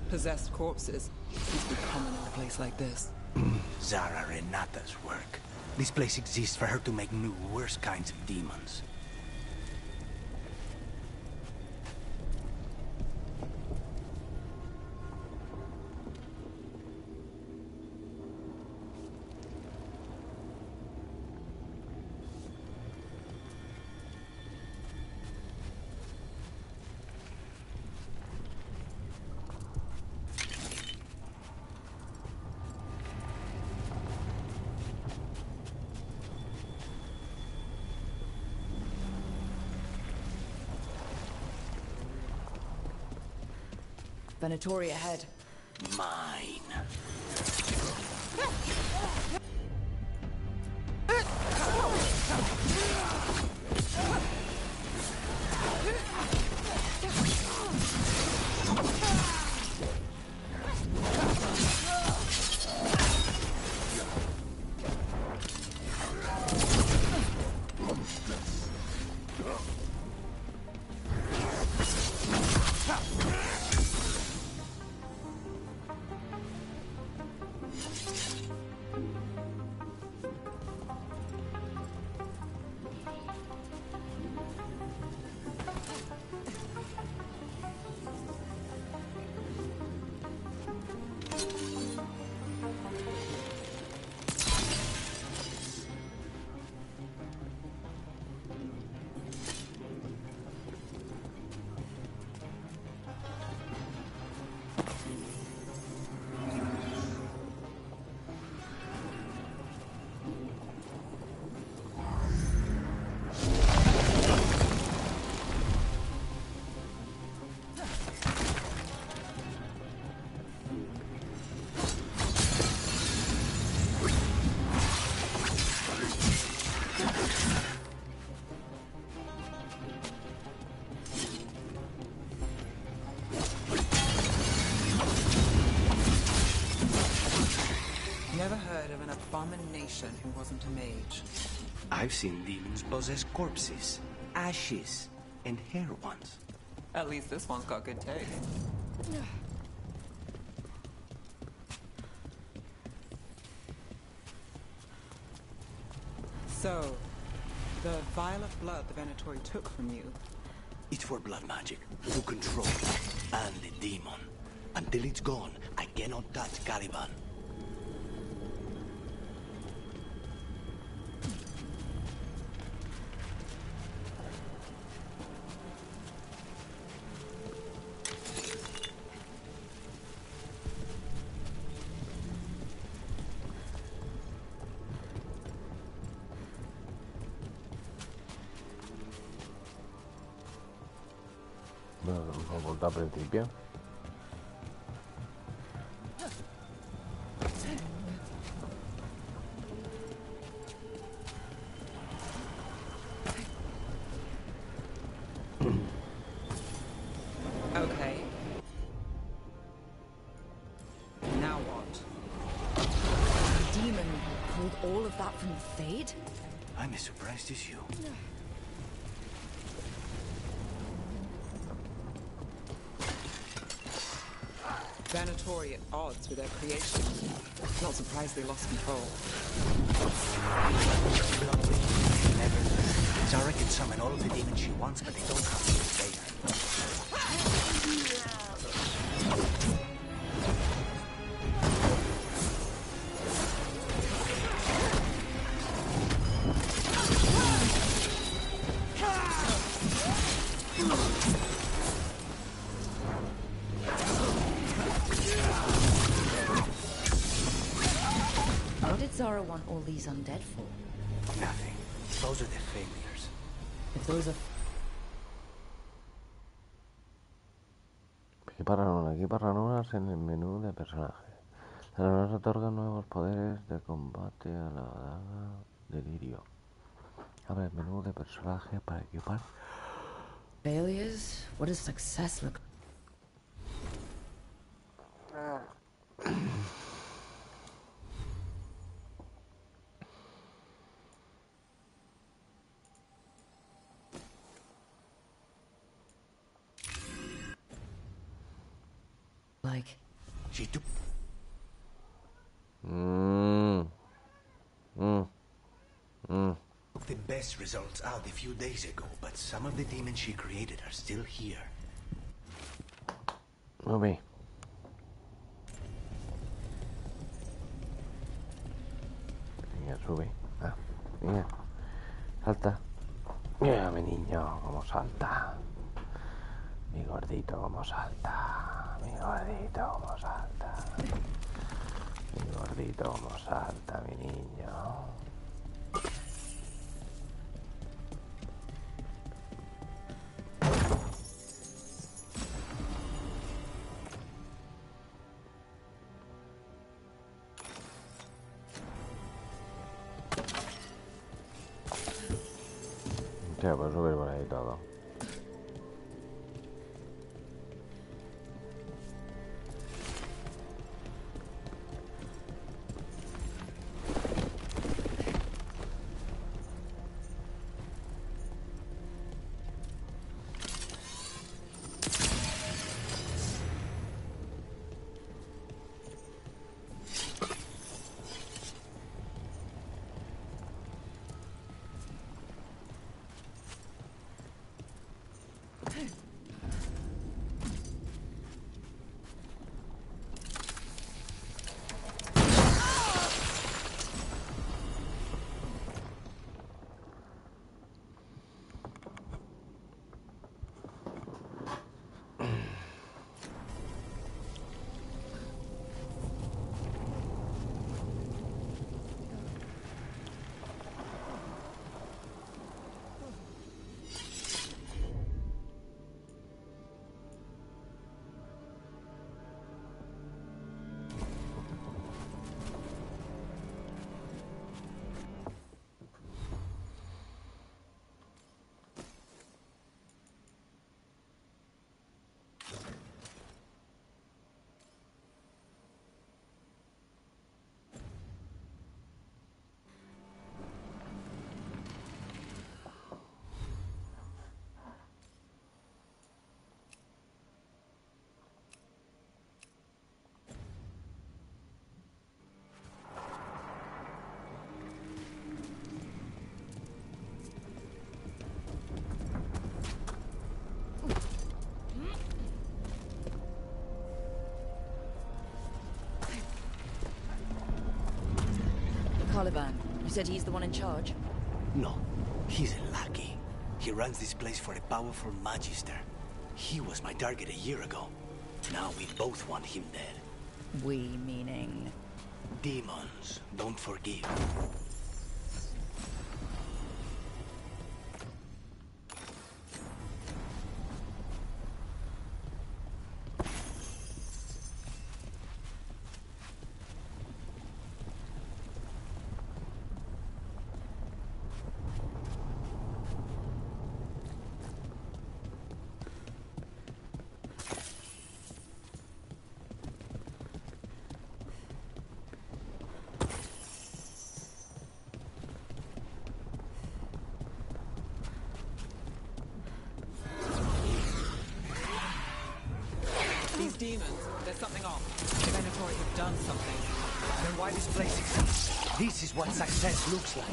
Speaker 5: Possessed corpses used to be common in a place like this.
Speaker 8: Zara Renata's work. This place exists for her to make new, worse kinds of demons.
Speaker 2: Venatori ahead.
Speaker 8: Mine.
Speaker 5: Never heard of an abomination who wasn't a mage.
Speaker 8: I've seen demons possess corpses, ashes, and hair ones.
Speaker 5: At least this one's got good taste. So, the vial of blood the Venatori took from you.
Speaker 8: It's for blood magic, to control it, and the demon. Until it's gone, I cannot touch Caliban.
Speaker 1: Volta al principio.
Speaker 10: from the Fade?
Speaker 13: I'm as surprised as you.
Speaker 5: Venatori at odds with their creation. Not surprised they lost control.
Speaker 13: Zara can summon all of the demons she wants, but they don't come to stay.
Speaker 2: What did Zara want all these undead for?
Speaker 13: Nothing. Those are the failures.
Speaker 2: If those are...
Speaker 1: Equipa ranuras en el menú de personaje. Las ranuras otorgan nuevos poderes de combate a la daga delirio. Abre el menú de personaje para equipar.
Speaker 2: Failures? What does success look like?
Speaker 13: She took... the best results out a few days ago, but some of the demons she created are still here.
Speaker 1: Mami. Niña, sube. Ah, niña. Salta. Mira, mi niño, cómo salta. Mi gordito, cómo salta. Mi gordito, cómo salta. Mi gordito, cómo salta, mi niño. Hostia, puedo subir por ahí todo.
Speaker 2: Caliban, you said he's the one in charge?
Speaker 13: No, he's a lackey. He runs this place for a powerful magister. He was my target a year ago. Now we both want him dead.
Speaker 2: We meaning?
Speaker 13: Demons don't forgive.
Speaker 5: These demons, there's something off. The Venatori have done something.
Speaker 8: Then why this place exists? This is what success looks like.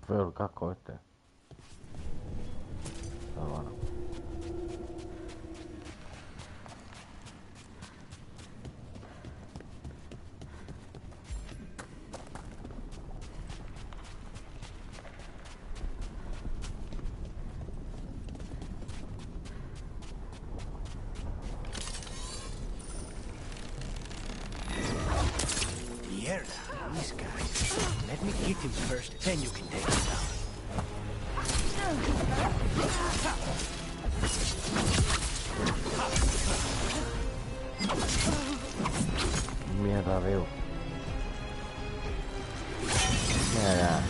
Speaker 1: Feo el casco este. Pero bueno.
Speaker 8: Mierda, these guys. Let me hit him first, then you can take him down.
Speaker 1: Mierda, veo. Mierda.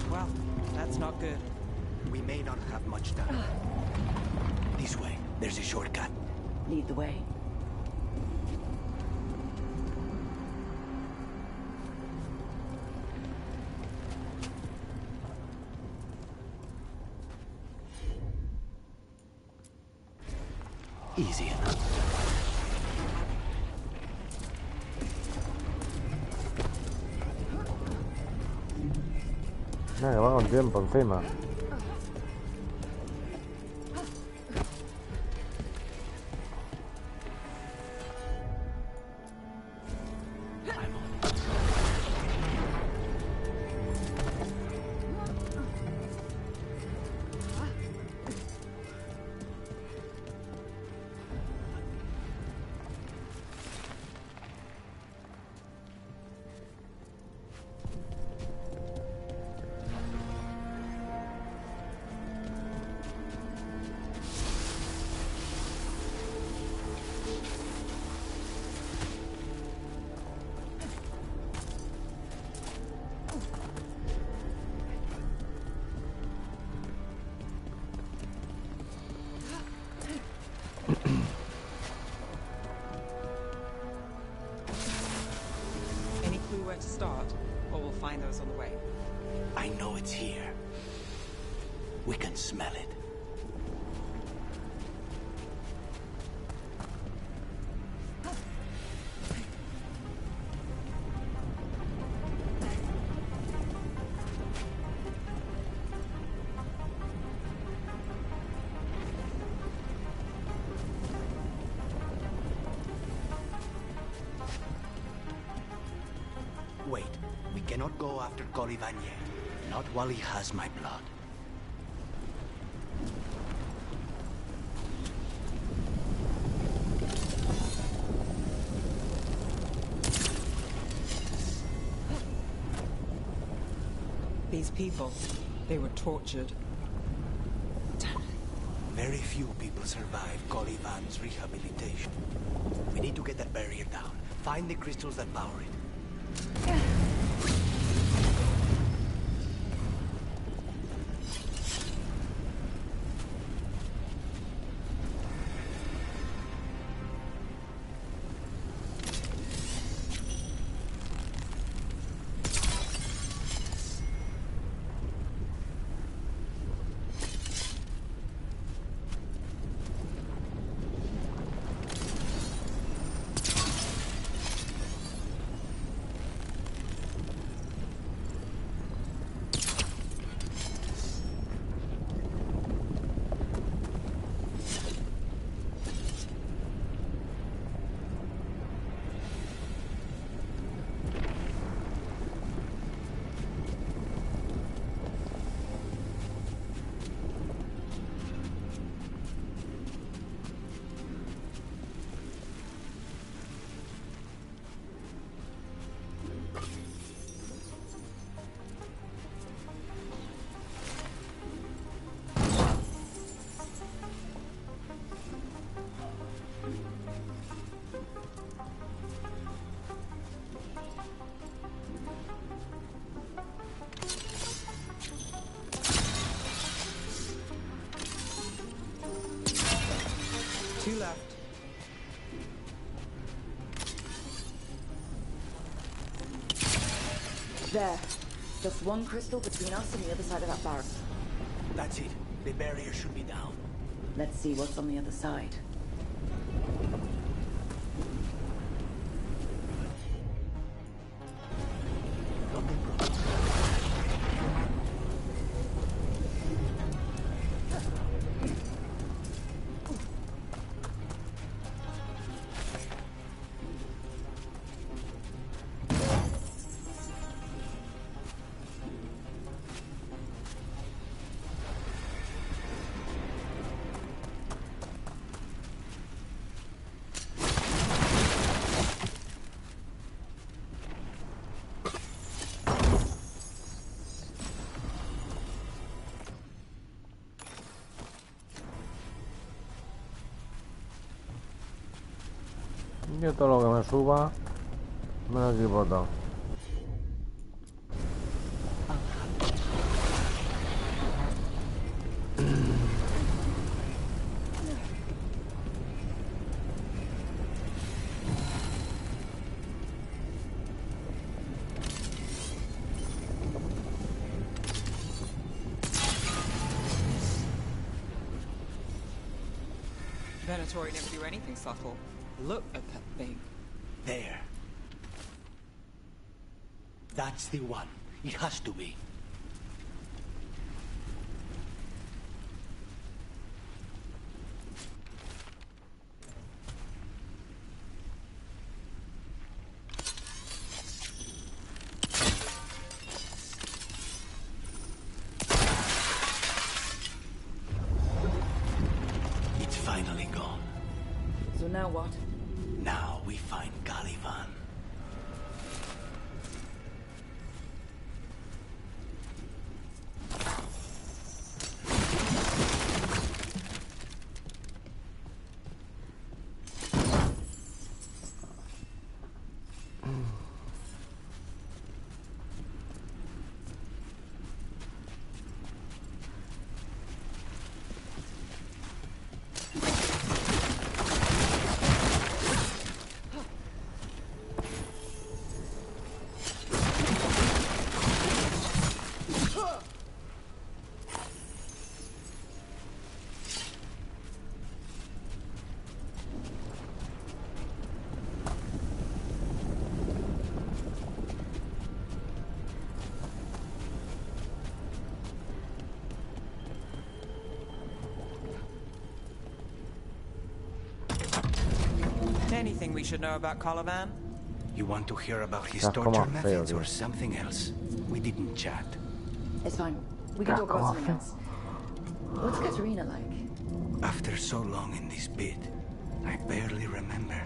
Speaker 8: Well, that's not good. We may not have much time. This way. There's a shortcut.
Speaker 2: Lead the way.
Speaker 8: Easy enough.
Speaker 1: Mira, que va con tiempo encima.
Speaker 13: smell it. Wait, we cannot go after Colivan yet. Not while he has my blood.
Speaker 5: These people, they were tortured.
Speaker 13: Very few people survive Colivan's rehabilitation. We need to get that barrier down. Find the crystals that power it.
Speaker 5: Two left.
Speaker 2: There. Just one crystal between us and the other side of that barrel.
Speaker 13: That's it. The barrier should be down.
Speaker 2: Let's see what's on the other side.
Speaker 1: Yo todo lo que me suba me lo equipo todo.
Speaker 5: Venatori never do anything subtle. Look at that thing.
Speaker 13: There. That's the one. It has to be. It's finally gone.
Speaker 2: So now what?
Speaker 13: Now we find Caliban.
Speaker 5: Anything we should know about Colavan?
Speaker 13: You want to hear about his
Speaker 1: Estás como
Speaker 13: torture
Speaker 1: feo,
Speaker 13: methods
Speaker 1: tío.
Speaker 13: or something else? We didn't chat.
Speaker 2: It's fine. We can talk about something else. What's Katerina like?
Speaker 13: After so long in this pit, I barely remember.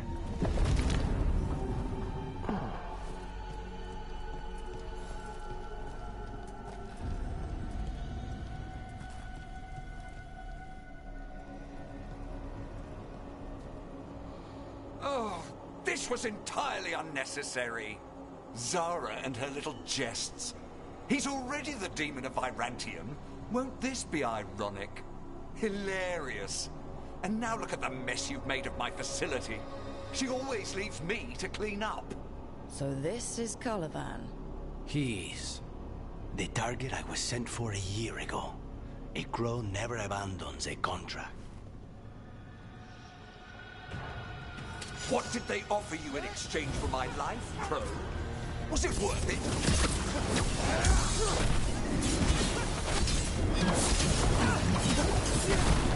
Speaker 14: Oh, this was entirely unnecessary. Zara and her little jests. He's already the demon of Virantium. Won't this be ironic? Hilarious. And now look at the mess you've made of my facility. She always leaves me to clean up.
Speaker 2: So this is Colavan.
Speaker 13: He is. The target I was sent for a year ago. A crow never abandons a contract.
Speaker 14: What did they offer you in exchange for my life, Crow? Was it worth it?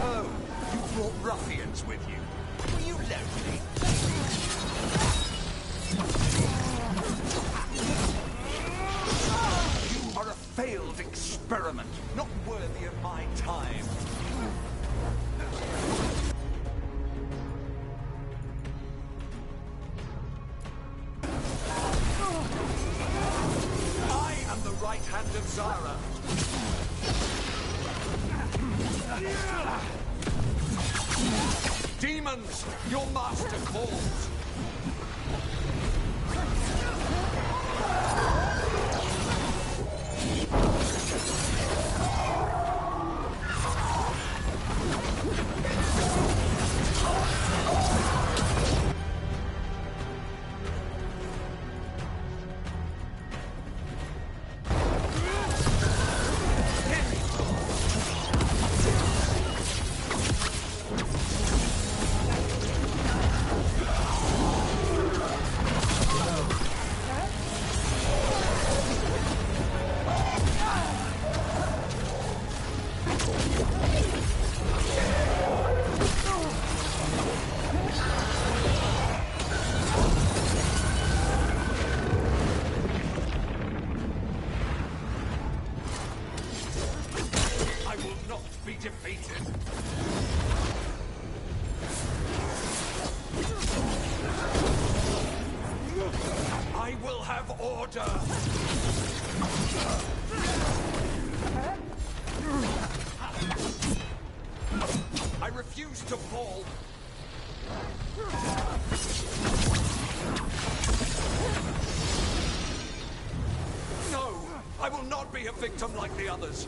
Speaker 14: Oh, you brought ruffians with you. Were you lonely? You are a failed experiment, not worthy of my time. I am the right hand of Zara. Demons, your master calls. I will not be defeated. I will have order. I refuse to fall. No, I will not be a victim like the others.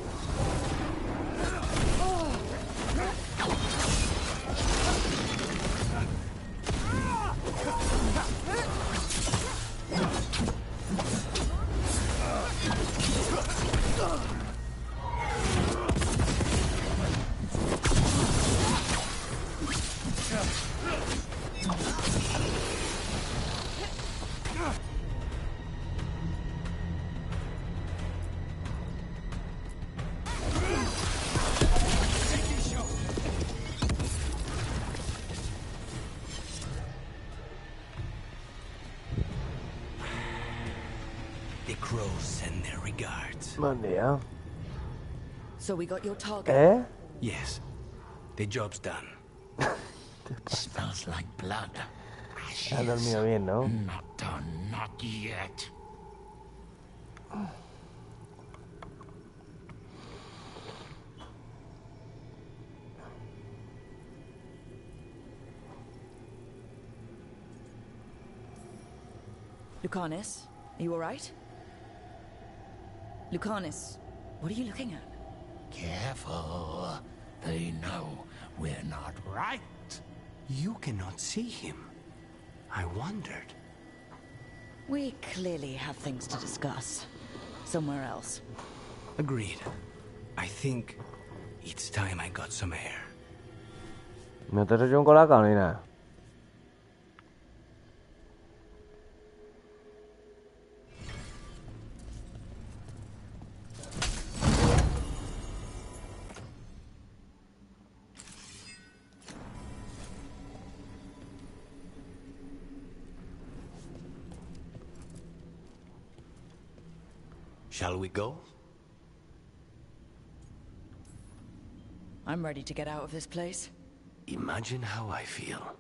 Speaker 13: The crows send their regards.
Speaker 1: Buen día.
Speaker 2: So we got your target.
Speaker 1: ¿Eh?
Speaker 13: Yes, the job's done.
Speaker 8: Smells like blood.
Speaker 1: Ha dormido bien, ¿no?
Speaker 8: Not done, not yet.
Speaker 2: Lucanus, are you alright? Lucanus, what are you looking at?
Speaker 8: Careful. They know we're not right.
Speaker 13: You cannot see him. I wondered.
Speaker 2: We clearly have things to discuss. Somewhere else.
Speaker 13: Agreed. I think it's time I got some air.
Speaker 1: ¿No te has hecho un colacao ni nada?
Speaker 13: Shall we go?
Speaker 2: I'm ready to get out of this place.
Speaker 13: Imagine how I feel.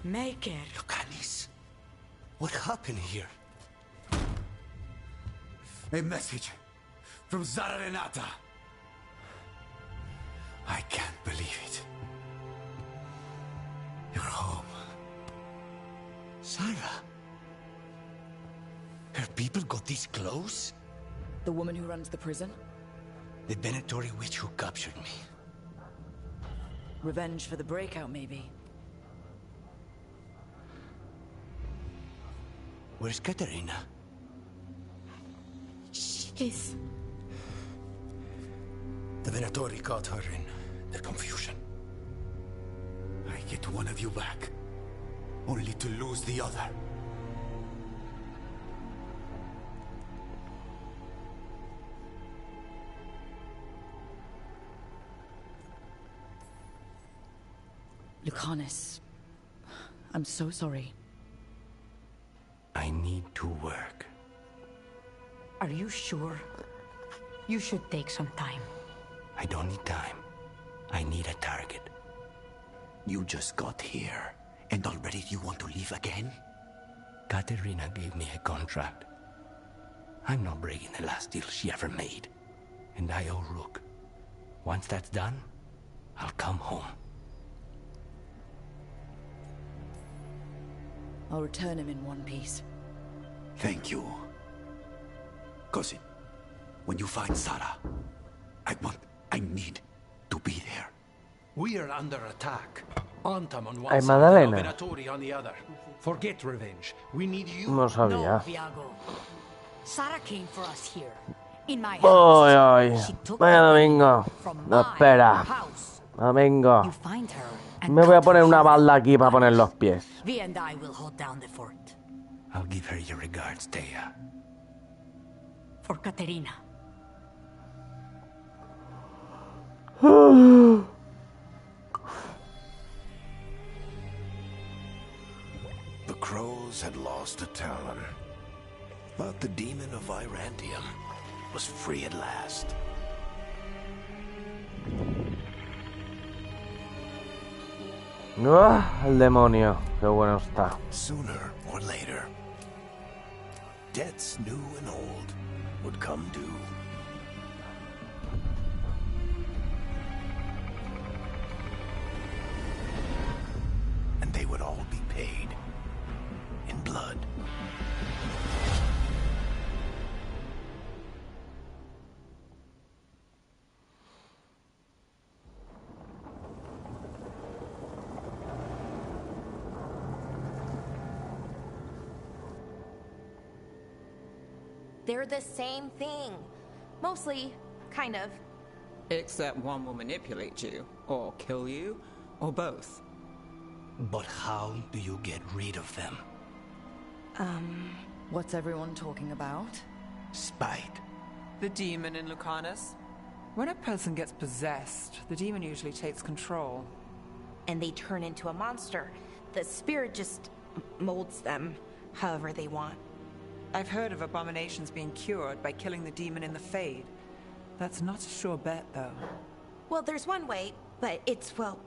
Speaker 10: Make it.
Speaker 13: Locanis, what happened here?
Speaker 15: A message from Zara Renata. I can't believe it. You're home.
Speaker 13: Sarah? Her people got this close?
Speaker 2: The woman who runs the prison?
Speaker 13: The Venatori witch who captured me.
Speaker 2: Revenge for the breakout, maybe.
Speaker 13: Where's Katerina?
Speaker 10: She's...
Speaker 15: The Venatori caught her in their confusion. I get one of you back, only to lose the other.
Speaker 2: Lucanus, I'm so sorry.
Speaker 13: I need to work.
Speaker 10: Are you sure? You should take some time.
Speaker 13: I don't need time. I need a target. You just got here, and already you want to leave again? Katerina gave me a contract. I'm not breaking the last deal she ever made. And I owe Rook. Once that's done, I'll come home.
Speaker 2: I'll return him in one piece.
Speaker 15: Thank you. Cousin, when you find Sarah, I need to be there.
Speaker 16: We are under attack. Antam on one
Speaker 1: Ay,
Speaker 16: side,
Speaker 1: Madalena.
Speaker 16: and Venatori on the other. Forget revenge. We need you.
Speaker 1: No sabía.
Speaker 10: Viago. Sarah came for us here. In my
Speaker 1: Ay, ay.
Speaker 10: house. She took
Speaker 1: Vaya
Speaker 10: everything
Speaker 1: domingo.
Speaker 10: from
Speaker 1: No,
Speaker 10: my
Speaker 1: espera.
Speaker 10: house.
Speaker 1: Domingo.
Speaker 10: You find her and
Speaker 1: Me voy a
Speaker 10: cut her
Speaker 1: poner una
Speaker 10: short.
Speaker 1: balda aquí para poner los pies.
Speaker 10: Vi and I will hold down the fort.
Speaker 13: I'll give her your regards, Thea.
Speaker 10: For Katerina.
Speaker 4: The crows had lost a talon, but the demon of Virantium was free at last.
Speaker 1: El demonio. Qué bueno está.
Speaker 4: Sooner or later, debts new and old would come due. And they would all be paid in blood.
Speaker 6: They're the same thing. Mostly, kind of.
Speaker 5: Except one will manipulate you, or kill you, or both.
Speaker 13: But how do you get rid of them?
Speaker 2: What's everyone talking about?
Speaker 13: Spite.
Speaker 5: The demon in Lucanus? When a person gets possessed, the demon usually takes control.
Speaker 6: And they turn into a monster. The spirit just molds them however they want.
Speaker 5: I've heard of abominations being cured by killing the demon in the Fade. That's not a sure bet, though.
Speaker 6: Well, there's one way, but it's, well...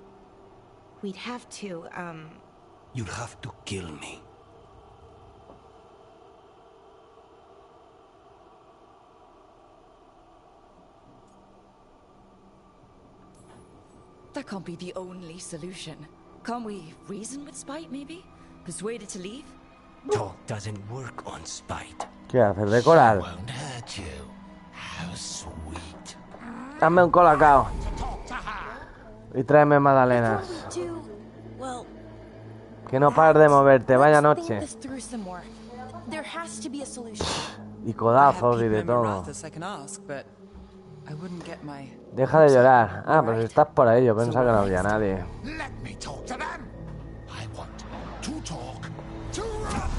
Speaker 6: We'd have to,
Speaker 13: You'd have to kill me.
Speaker 2: That can't be the only solution. Can't we reason with Spite, maybe? Persuade it to leave?
Speaker 13: Talk doesn't work on spite.
Speaker 1: ¿Qué haces? De coral.
Speaker 13: Won't hurt you. How sweet.
Speaker 1: Dame un colacao. Y tráeme magdalenas.
Speaker 6: well...
Speaker 1: Que no pares de moverte. Vaya
Speaker 6: Let's think
Speaker 1: noche.
Speaker 6: this through some more. There has to be a solution.
Speaker 1: Y
Speaker 5: I have
Speaker 1: codazos y
Speaker 5: people
Speaker 1: de
Speaker 5: in
Speaker 1: todo.
Speaker 5: Marathas I can ask, but I wouldn't get my...
Speaker 1: Deja de llorar. Ah, pues estás por ahí. Yo pensaba que no había nadie.
Speaker 15: Let me talk to them. I want to talk to Rob.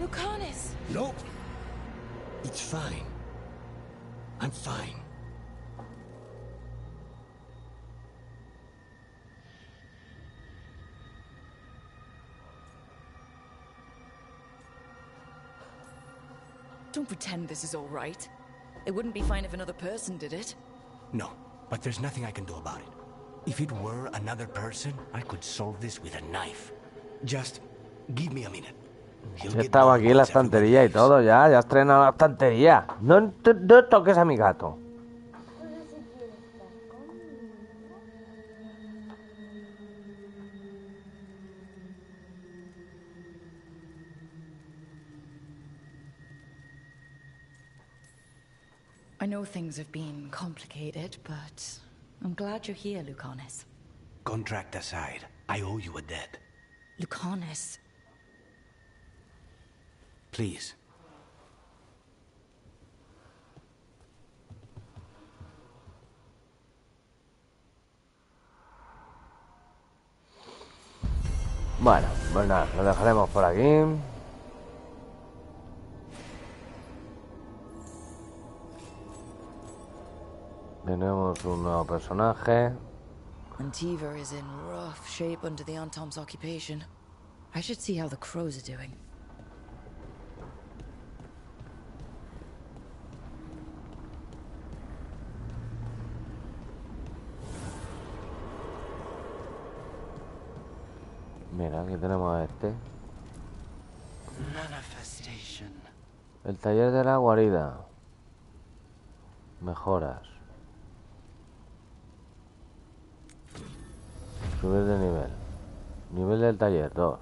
Speaker 6: Lucanus!
Speaker 13: Nope. It's fine. I'm fine.
Speaker 2: Don't pretend this is all right. It wouldn't be fine if another person did it.
Speaker 13: No, but there's nothing I can do about it. If it were another person, I could solve this with a knife. Just give me a minute.
Speaker 1: Yo estaba aquí en la estantería y todo, ya has estrenado la estantería. No toques a mi gato.
Speaker 2: I know things have been complicated, but I'm glad you're here, Lucanus.
Speaker 13: Contract aside, I owe you a debt.
Speaker 2: Lucanus.
Speaker 13: Please.
Speaker 1: Bueno, pues nada, lo dejaremos por aquí. Tenemos un nuevo personaje.
Speaker 2: Antiva is in rough shape under the Antom's occupation. I should see how the crows are doing.
Speaker 1: Mira, aquí tenemos a este.
Speaker 8: Manifestation.
Speaker 1: El taller de la guarida. Mejoras. Subir de nivel. Nivel del taller, 2.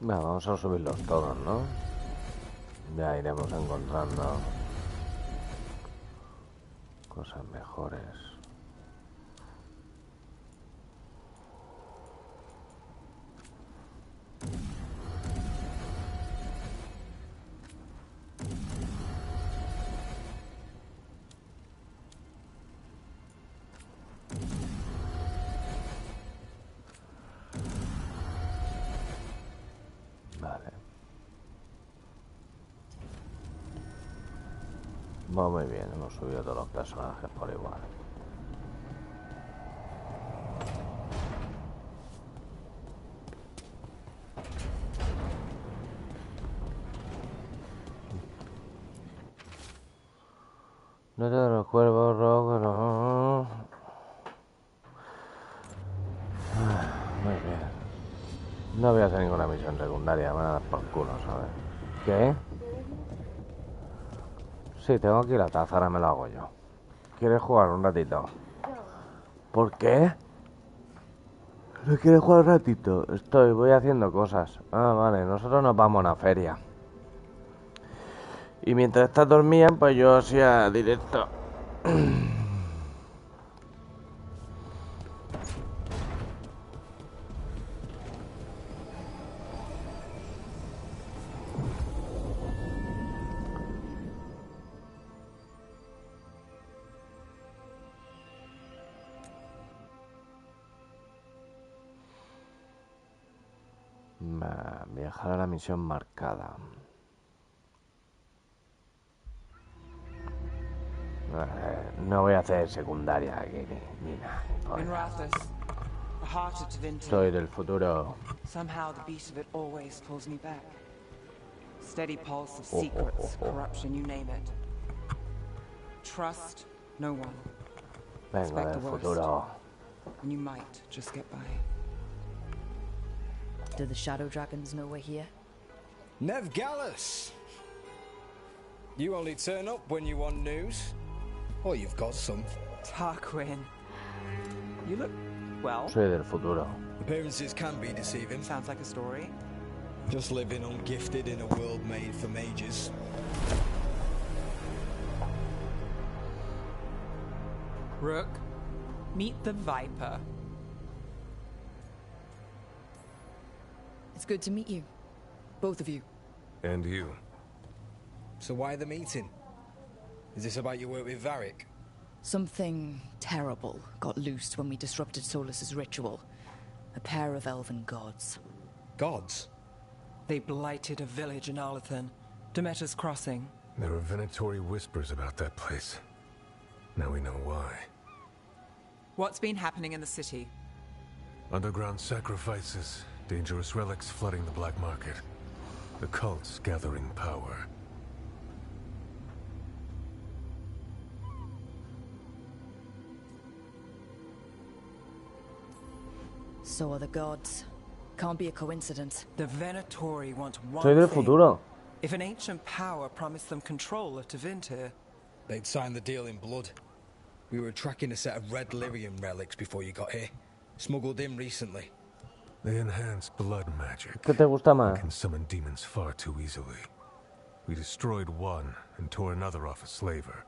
Speaker 1: Bueno, vamos a subirlos todos, ¿no? Ya iremos encontrando cosas mejores. Va muy bien, hemos subido todos los personajes por igual. No todos los cuervos rojos, no. Muy bien. No voy a hacer ninguna misión secundaria, me van a dar por culo, ¿sabes? ¿Qué? Sí, tengo aquí la taza, ahora me lo hago yo. ¿Quieres jugar un ratito? ¿Por qué? ¿No quieres jugar un ratito? Voy haciendo cosas. Ah, vale, nosotros nos vamos a una feria. Y mientras estas dormían, pues yo hacía directo. Viajar a la misión marcada. No voy a hacer secundaria aquí ni nada. Soy del futuro.
Speaker 5: Somehow the beat of it always pulls me back. Steady pulse of secrets, corruption, you name it. Trust no one.
Speaker 1: Vengo del futuro.
Speaker 5: And you might just get by.
Speaker 2: Do the shadow dragons know we're here?
Speaker 3: Nev Gallus! You only turn up when you want news. Or you've got some.
Speaker 5: Tarquin. You look, well...
Speaker 1: Soy del futuro.
Speaker 3: Appearances can be deceiving.
Speaker 5: Sounds like a story.
Speaker 3: Just living ungifted in a world made for mages.
Speaker 5: Rook, meet the Viper.
Speaker 2: It's good to meet you. Both of you.
Speaker 17: And you.
Speaker 3: So why the meeting? Is this about your work with Varric?
Speaker 2: Something terrible got loosed when we disrupted Solus's ritual. A pair of elven gods.
Speaker 3: Gods?
Speaker 5: They blighted a village in Arlathan. Demeter's Crossing.
Speaker 17: There are Venatori whispers about that place. Now we know why.
Speaker 5: What's been happening in the city?
Speaker 17: Underground sacrifices, dangerous relics flooding the black market. The cults gathering power.
Speaker 2: So are the gods. Can't be a coincidence.
Speaker 5: The Venatori want one
Speaker 1: Soy del
Speaker 5: thing.
Speaker 1: futuro.
Speaker 5: If an ancient power promised them control of Tevinter,
Speaker 3: they'd sign the deal in blood. We were tracking a set of red lyrium relics before you got here. Smuggled in recently.
Speaker 17: They enhance blood magic.
Speaker 1: ¿Qué te gusta más?
Speaker 17: Can summon demons far too easily. We destroyed one and tore another off a slaver.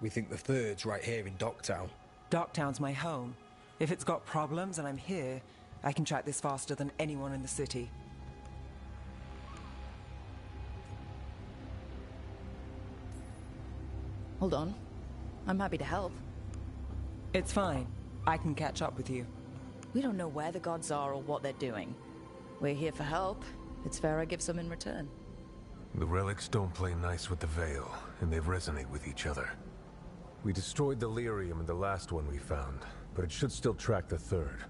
Speaker 3: We think the third's right here in Docktown.
Speaker 5: Docktown's my home. If it's got problems and I'm here, I can track this faster than anyone in the city.
Speaker 2: Hold on. I'm happy to help.
Speaker 5: It's fine. I can catch up with you.
Speaker 2: We don't know where the gods are or what they're doing. We're here for help. It's fair I give some in return.
Speaker 17: The relics don't play nice with the Veil, and they resonate with each other. We destroyed the lyrium in the last one we found, but it should still track the third.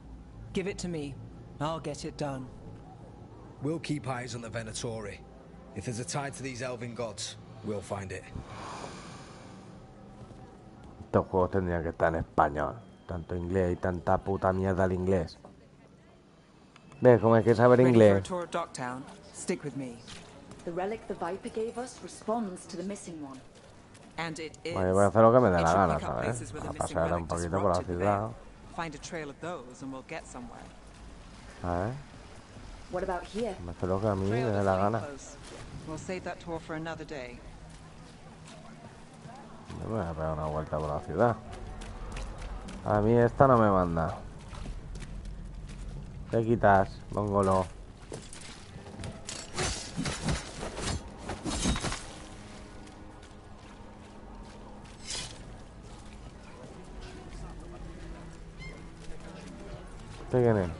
Speaker 5: Give it to me. I'll get it done.
Speaker 3: We'll keep eyes on the Venatori. If there's a tie to these elven gods, we'll find it.
Speaker 1: Estos juegos tendrían que estar en español. Tanto inglés y tanta puta mierda al inglés. ¿Ves cómo hay que saber inglés?
Speaker 5: Stick with me.
Speaker 2: The relic the Viper gave us responds to the missing one.
Speaker 5: And it is.
Speaker 1: Bueno, voy a hacer lo que me dé la gana, ¿sabes? A pasear un poquito por la ciudad.
Speaker 5: Find a trail of those and we'll get somewhere.
Speaker 1: ¿Sabes?
Speaker 2: What about here?
Speaker 1: Me hace lo que a mí me dé la gana.
Speaker 5: We'll save that tour for another day.
Speaker 1: Me voy a pegar una vuelta por la ciudad. A mí esta no me manda. ¿Qué quitas, mongolo? ¿Qué quieren?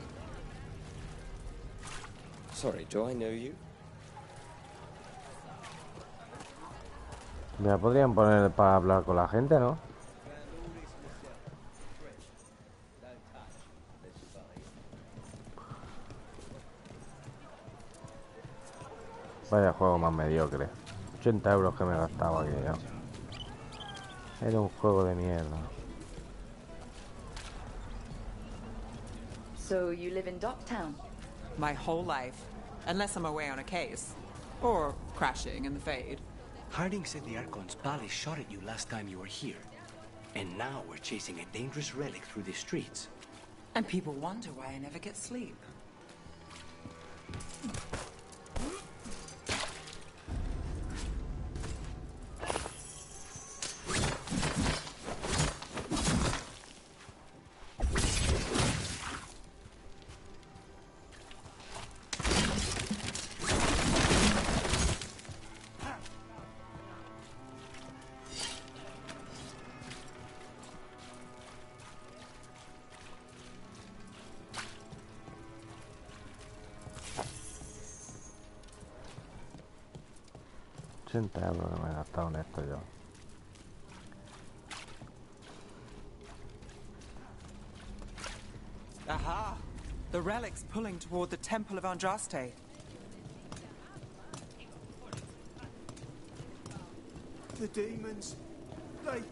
Speaker 18: Sorry, do I know you?
Speaker 1: Ya podrían poner para hablar con la gente, ¿no? Vaya juego más mediocre. 80 euros que me he gastado aquí ya. Era un juego de mierda.
Speaker 2: So you live in Docktown?
Speaker 5: My whole life. Unless I'm away on a case. Or crashing in the Fade.
Speaker 8: Harding said the Archon's palace shot at you last time you were here. And now we're chasing a dangerous relic through the streets.
Speaker 5: And people wonder why I never get sleep.
Speaker 1: €80 que me he gastado en esto yo.
Speaker 5: Aha! The relic's pulling toward the Temple of Andraste.
Speaker 13: The demons, they...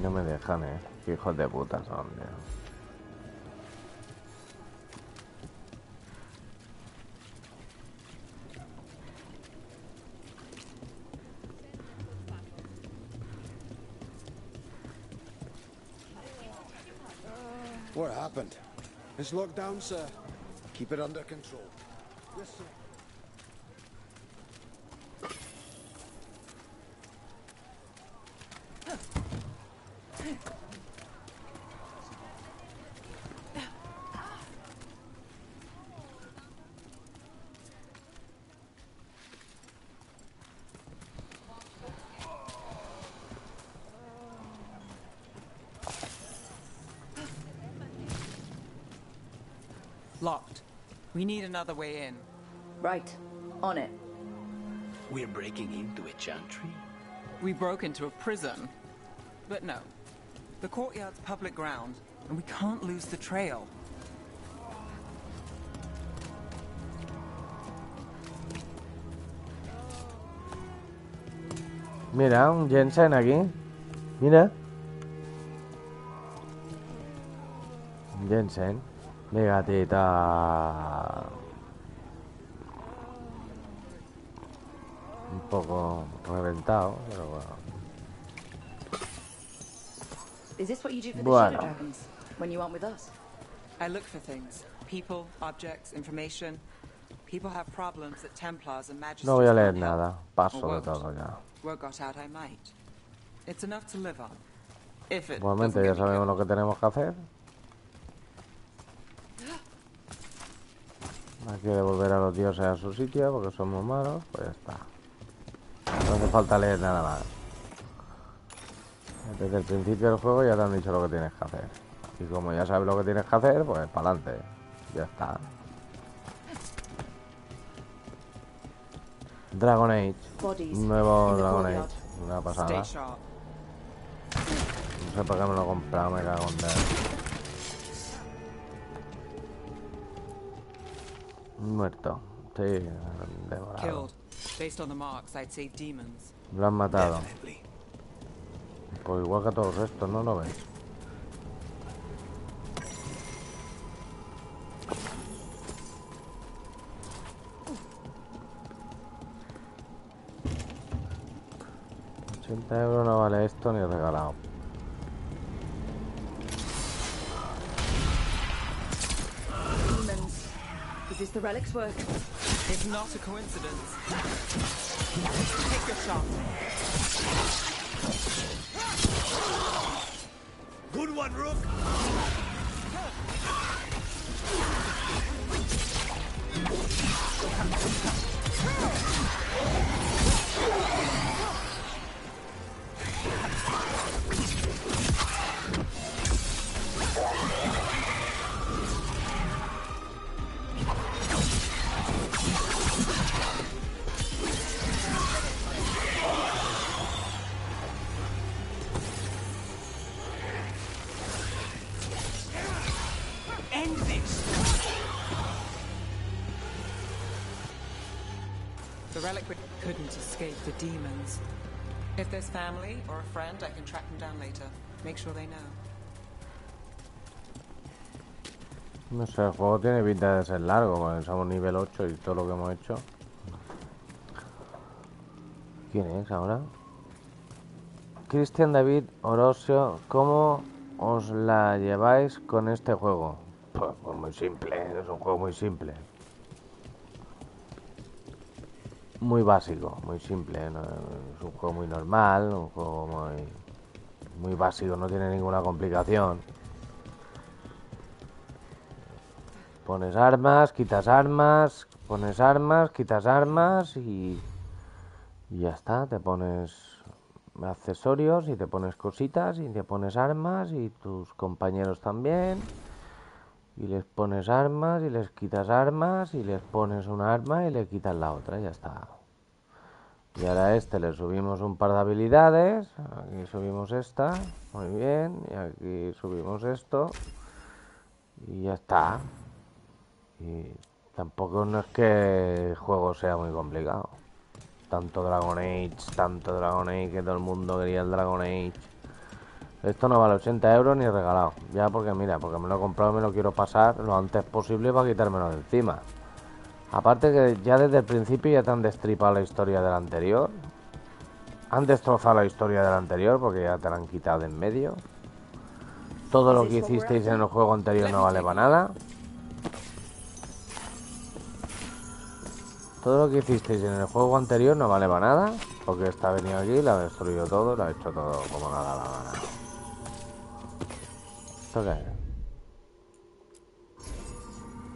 Speaker 1: No me dejan, Qué hijos de puta son, tío.
Speaker 18: What happened? It's locked down, sir. Keep it under control. Yes, sir.
Speaker 5: Locked. We need another way in.
Speaker 2: Right. On it.
Speaker 8: We're breaking into a chantry?
Speaker 5: We broke into a prison. But no. The courtyard's public ground, and we can't lose the trail.
Speaker 1: Mira, un Jensen aquí. Mira. Un Jensen. Mi gatita. Un poco reventado, pero bueno.
Speaker 2: Is this what you do for the
Speaker 1: Bueno.
Speaker 2: Shadow Dragons when you aren't with us?
Speaker 5: I look for things. People, objects, information. People have problems that Templars and Magisters
Speaker 1: No voy a leer
Speaker 5: can't help.
Speaker 1: nada. Paso
Speaker 5: Or
Speaker 1: de
Speaker 5: won't.
Speaker 1: todo ya.
Speaker 5: Word got out I might. It's enough to live on. If it
Speaker 1: Igualmente
Speaker 5: doesn't
Speaker 1: ya
Speaker 5: get me
Speaker 1: sabemos lo que tenemos que hacer. Hay que devolver a los dioses a su sitio porque somos malos. Pues ya está. No hace falta leer nada más. Desde el principio del juego ya te han dicho lo que tienes que hacer. Y como ya sabes lo que tienes que hacer, pues para adelante. Ya está. Dragon Age. Un nuevo Dragon Age. Una pasada.
Speaker 5: Stay sharp.
Speaker 1: No sé por qué me lo he comprado, me cago en Dios. Muerto. Sí, devorado.
Speaker 5: Killed. Based on the marks, I'd say demons.
Speaker 1: Lo han matado. Pues igual que a todos estos, ¿no lo ves? €80 no vale esto ni regalado.
Speaker 2: Demons. Is this the relic's work?
Speaker 5: It's not a coincidence. Take your shot.
Speaker 13: Good one, Rook!
Speaker 5: couldn't escape the demons. If there's family or a friend, I can track them down later. Make sure they know.
Speaker 1: No sé, el juego tiene pinta de ser largo, porque somos nivel 8 y todo lo que hemos hecho. ¿Quién es ahora? Cristian David Orosio, ¿cómo os la lleváis con este juego? Pues muy simple, es un juego muy simple. Muy básico, muy simple, ¿no? Es un juego muy normal, un juego muy básico, no tiene ninguna complicación. Pones armas, quitas armas, pones armas, quitas armas y ya está. Te pones accesorios y te pones cositas y te pones armas y tus compañeros también. Y les pones armas y les quitas armas y les pones un arma y le quitas la otra y ya está. Y ahora a este le subimos un par de habilidades. Aquí subimos esta, muy bien. Y aquí subimos esto y ya está. Y tampoco no es que el juego sea muy complicado. Tanto Dragon Age, que todo el mundo quería el Dragon Age. Esto no vale 80 euros ni regalado. Ya porque mira, porque me lo he comprado y me lo quiero pasar lo antes posible para quitármelo de encima. Aparte que ya desde el principio ya te han destripado la historia del anterior. Han destrozado la historia del anterior porque ya te la han quitado de en medio. Todo lo que hicisteis en el juego anterior no vale para nada. Todo lo que hicisteis en el juego anterior no vale para nada, porque esta ha venido aquí, la ha destruido todo, lo ha hecho todo como nada la gana. ¿Esto qué es?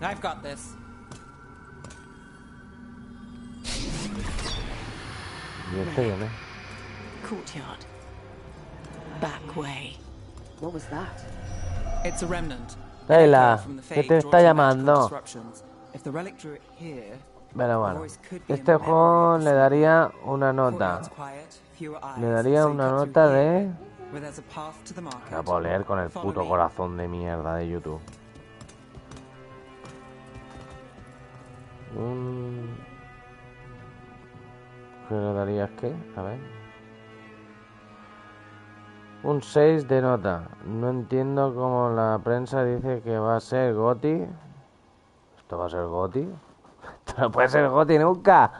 Speaker 5: I've got this.
Speaker 1: ¿Y este quién es?
Speaker 10: Courtyard. Back way.
Speaker 2: What was that?
Speaker 5: It's a remnant.
Speaker 1: Leila, ¿qué te está llamando?
Speaker 5: If the relic drew it here,
Speaker 1: Pero bueno, este juego le daría una nota. Le daría una nota de... La puedo leer con el puto corazón de mierda de YouTube. ¿Qué le darías qué? A ver. Un 6 de nota. No entiendo cómo la prensa dice que va a ser GOTY. ¿Esto va a ser GOTY? Esto no puede ser GOTY nunca.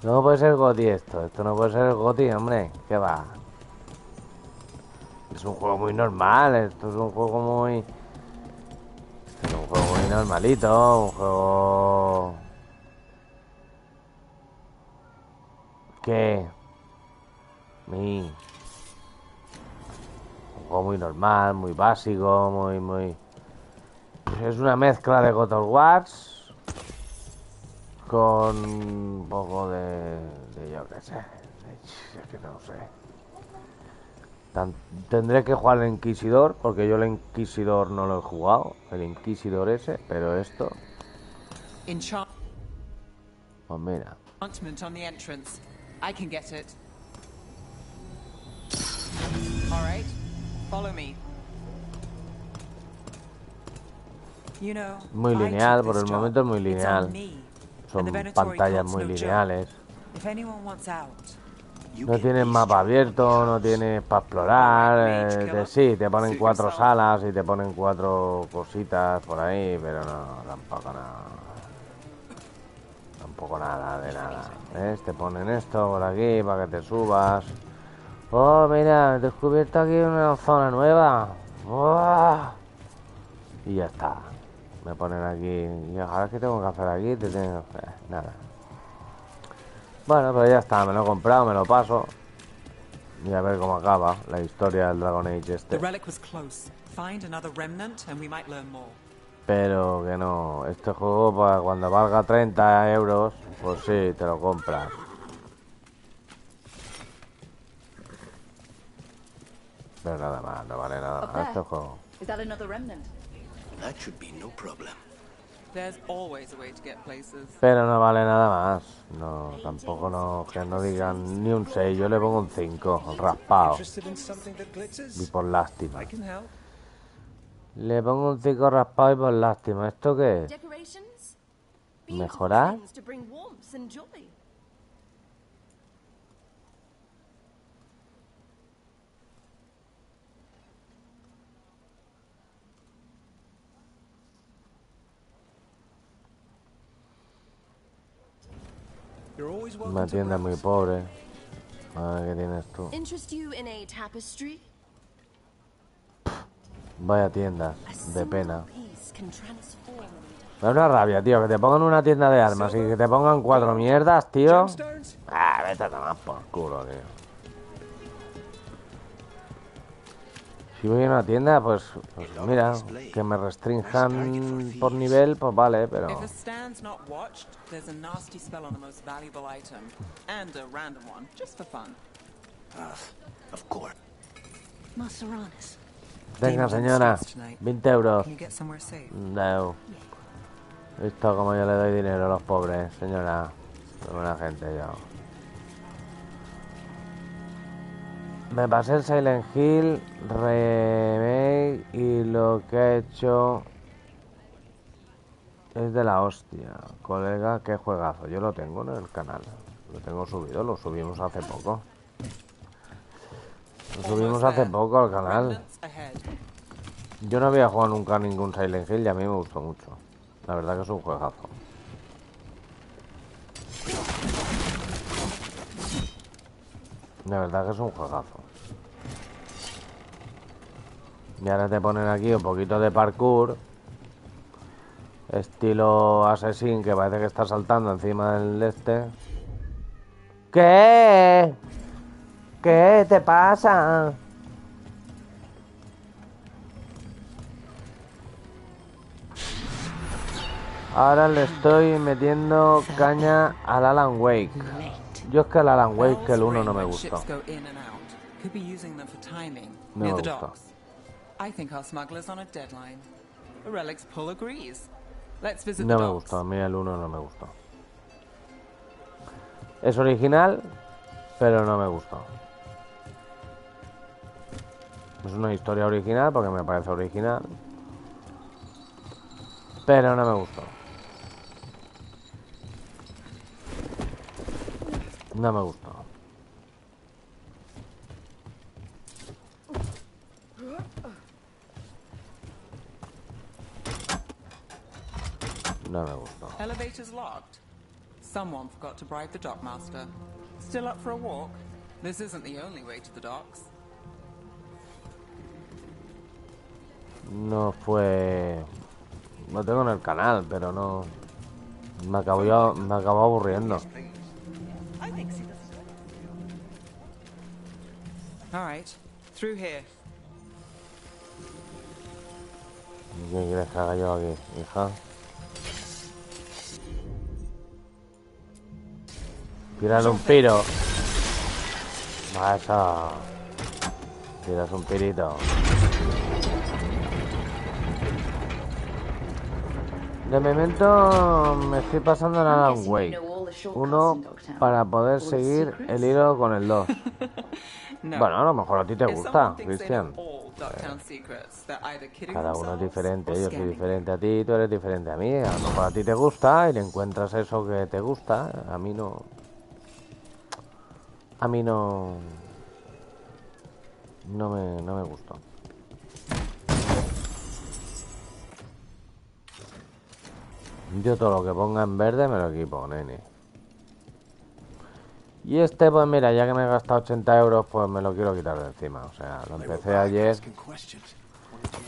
Speaker 1: No puede ser GOTY esto. Esto no puede ser GOTY, hombre. ¿Qué va? Es un juego muy normal. Esto es un juego muy... Es un juego muy normalito. Un juego... ¿Qué? Un juego muy normal, muy básico, muy... Es una mezcla de God of War con un poco de yo qué sé, es que no sé. Tendré que jugar el Inquisidor, porque yo el Inquisidor no lo he jugado, el Inquisidor ese, pero esto... Pues mira.
Speaker 5: On the entrance. I can get it. All right, follow me. You know,
Speaker 1: muy lineal, por el momento es muy lineal. Son pantallas muy lineales. No tienes mapa abierto, no tienes para explorar. Sí, te ponen 4 salas y te ponen 4 cositas por ahí, pero no, tampoco nada. Tampoco nada de nada. ¿Ves? Te ponen esto por aquí para que te subas. Oh, mira, he descubierto aquí una zona nueva. Oh. Y ya está. Me ponen aquí. Y ahora, ¿qué tengo que hacer aquí? Nada. Bueno, pues ya está. Me lo he comprado, me lo paso. Y a ver cómo acaba la historia del Dragon Age este. Pero que no. Este juego, para cuando valga 30 euros, pues sí, te lo compras. Pero nada más, no vale nada más este juego.
Speaker 2: Is that another remnant?
Speaker 4: That should be no problem.
Speaker 5: There's always a way to get places.
Speaker 1: Pero no vale nada más. No, tampoco no, que no digan ni un 6, yo le pongo un 5, raspado. Y por lástima. Le pongo un 5 raspado y por lástima. ¿Esto qué es? ¿Mejorar? Una tienda muy pobre. A ver, ¿qué tienes tú? Vaya tienda, de pena. Me da una rabia, tío, que te pongan una tienda de armas y que te pongan 4 mierdas, tío. Ah, vete a tomar por culo, tío. Si voy a una tienda, pues mira, que me restrinjan por nivel, pues vale, pero... Venga, señora, 20 euros. No. Visto como yo le doy dinero a los pobres, señora. Soy buena gente yo. Me pasé el Silent Hill remake y lo que he hecho es de la hostia. Colega, qué juegazo. Yo lo tengo en el canal. Lo tengo subido, lo subimos hace poco. Lo subimos hace poco al canal. Yo no había jugado nunca ningún Silent Hill y a mí me gustó mucho. La verdad que es un juegazo. La verdad que es un juegazo. Y ahora te ponen aquí un poquito de parkour. Estilo Assassin, que parece que está saltando encima del este. ¿Qué? ¿Qué te pasa? Ahora le estoy metiendo caña al Alan Wake. Yo es que el Alan Wake, que el 1 no me gustó. No me gustó. No me gustó, a mí el 1 no me gustó. Es original, pero no me gustó. Es una historia original porque me parece original, pero no me gustó. No me gustó. No me gustó.
Speaker 5: Elevator's locked. Someone forgot to bribe the dockmaster. Still up for a walk? This isn't the only way to the docks.
Speaker 1: No fue... Lo tengo en el canal, pero no... Me acabó aburriendo.
Speaker 5: All right, through here.
Speaker 1: ¿Qué quieres que haga yo aquí, hija? Tírale un piro. Eso. Tiras un pirito. De momento me estoy pasando en Alan Wake 1 para poder seguir el hilo con el 2. Bueno, a lo mejor a ti te gusta, Cristian. Cada uno es diferente, yo soy diferente a ti, tú eres diferente a mí. A lo mejor a ti te gusta y le encuentras eso que te gusta. A mí no. A mí no. No me gustó. Yo todo lo que ponga en verde me lo equipo, nene. Y este, pues mira, ya que me he gastado 80 euros, pues me lo quiero quitar de encima. O sea, lo empecé ayer.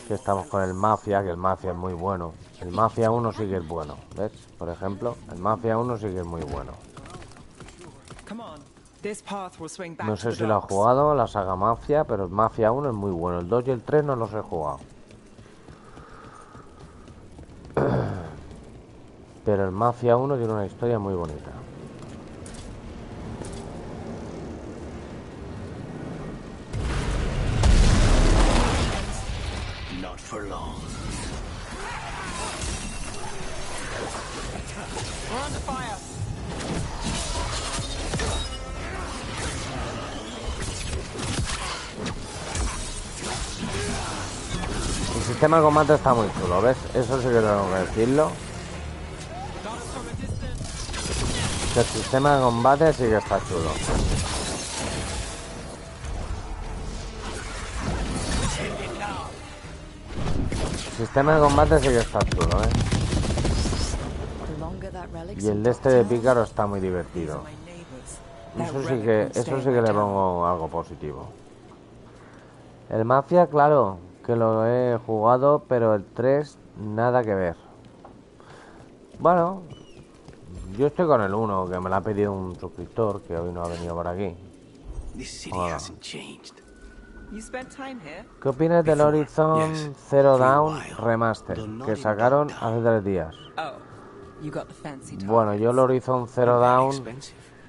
Speaker 1: Que estamos con el Mafia, que el Mafia es muy bueno. El Mafia 1 sí que es bueno, ¿ves? Por ejemplo, el Mafia 1 sí que es muy bueno. No sé si lo has jugado, la saga Mafia, pero el Mafia 1 es muy bueno. El 2 y el 3 no los he jugado. Pero el Mafia 1 tiene una historia muy bonita.
Speaker 8: Not for long.
Speaker 5: We're under fire.
Speaker 1: El sistema de combate está muy chulo, ¿ves? Eso sí que tengo que decirlo. El sistema de combate sí que está chulo. El sistema de combate sí que está chulo, Y el de este de pícaro está muy divertido. Eso sí que le pongo algo positivo. El Mafia, claro, que lo he jugado, pero el 3 nada que ver. Bueno, yo estoy con el 1, que me lo ha pedido un suscriptor, que hoy no ha venido por aquí. Hola. ¿Qué opinas del Horizon Zero Dawn Remaster, que sacaron hace 3 días? Bueno, yo el Horizon Zero Dawn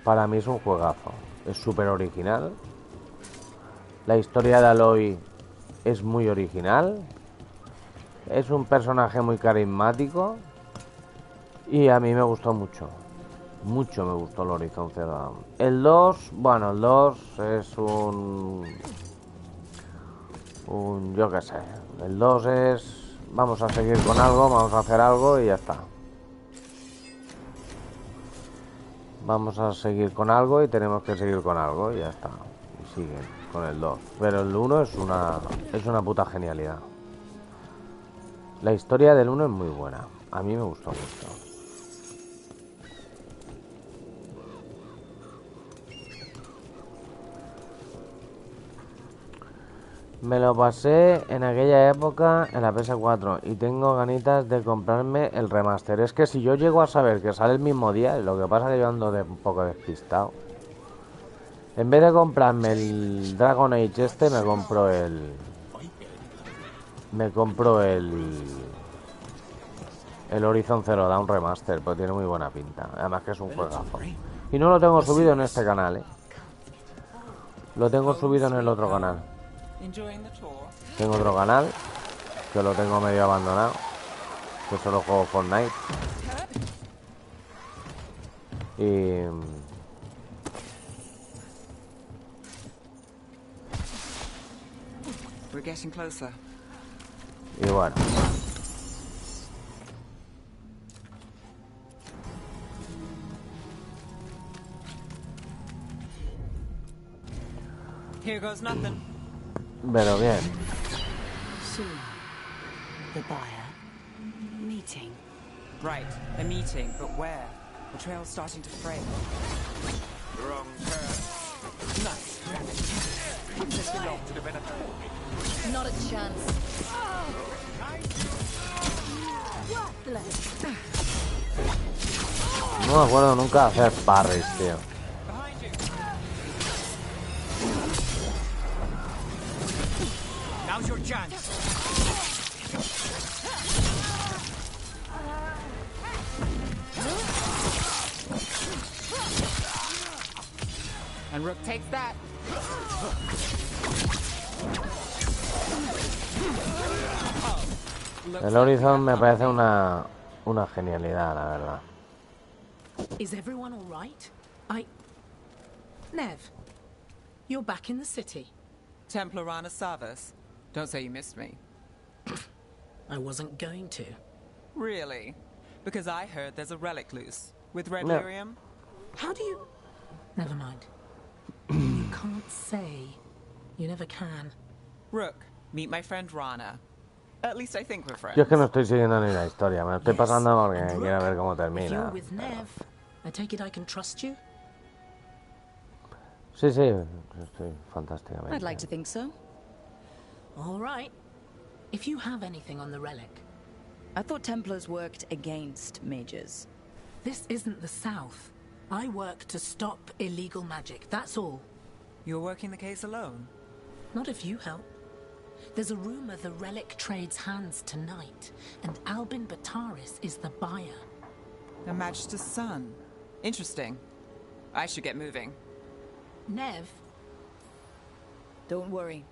Speaker 1: para mí es un juegazo. Es súper original. La historia de Aloy es muy original. Es un personaje muy carismático. Y a mí me gustó mucho. Mucho me gustó el Horizon Zero Dawn. El 2, bueno, el 2 es yo qué sé. El 2 es... Vamos a seguir con algo, vamos a hacer algo y ya está. Vamos a seguir con algo y tenemos que seguir con algo y ya está. Y siguen con el 2. Pero el 1 es una puta genialidad. La historia del 1 es muy buena. A mí me gustó mucho. Me lo pasé en aquella época en la PS4 y tengo ganitas de comprarme el remaster. Es que si yo llego a saber que sale el mismo día, lo que pasa es que yo ando un poco despistado. En vez de comprarme el Dragon Age este, me compro el Horizon Zero Dawn Remaster, pues tiene muy buena pinta. Además que es un juegazo. Y no lo tengo subido en este canal, Lo tengo subido en el otro canal. Tengo otro canal que lo tengo medio abandonado, que solo juego Fortnite. Y bueno.
Speaker 5: Here goes nothing.
Speaker 1: Pero bien.
Speaker 10: So, the buyer meeting.
Speaker 5: Right, a meeting, but where? The trail's starting to fray.
Speaker 14: Wrong turn.
Speaker 5: Nice.
Speaker 14: This belongs to the Venatori.
Speaker 10: Not a chance.
Speaker 1: No me acuerdo nunca de hacer parries, tío.
Speaker 5: Now's your chance. And Rook takes that.
Speaker 1: El Horizon me parece una genialidad, la verdad.
Speaker 19: Is everyone all right? Nev, you're back in the city.
Speaker 5: Templar Rana Savas. Don't say you missed me.
Speaker 19: I wasn't going to.
Speaker 5: Really? Because I heard there's a relic loose. With red
Speaker 1: No.
Speaker 5: lyrium?
Speaker 19: How do you... Never mind. You can't say. You never can.
Speaker 5: Rook, meet my friend Rana. At least I think we're friends.
Speaker 1: Yo es que no estoy siguiendo ni la historia, me lo estoy pasando porque quiero ver cómo
Speaker 19: If you're
Speaker 1: termina.
Speaker 19: with Nev, I take it I can trust you?
Speaker 1: Sí, estoy fantásticamente.
Speaker 2: I'd like to think so.
Speaker 19: All right. If you have anything on the relic.
Speaker 2: I thought Templars worked against mages.
Speaker 19: This isn't the South. I work to stop illegal magic, that's all.
Speaker 5: You're working the case alone?
Speaker 19: Not if you help. There's a rumor the relic trades hands tonight, and Albin Bataris is the buyer.
Speaker 5: A Magister's son. Interesting. I should get moving.
Speaker 19: Nev?
Speaker 2: Don't worry.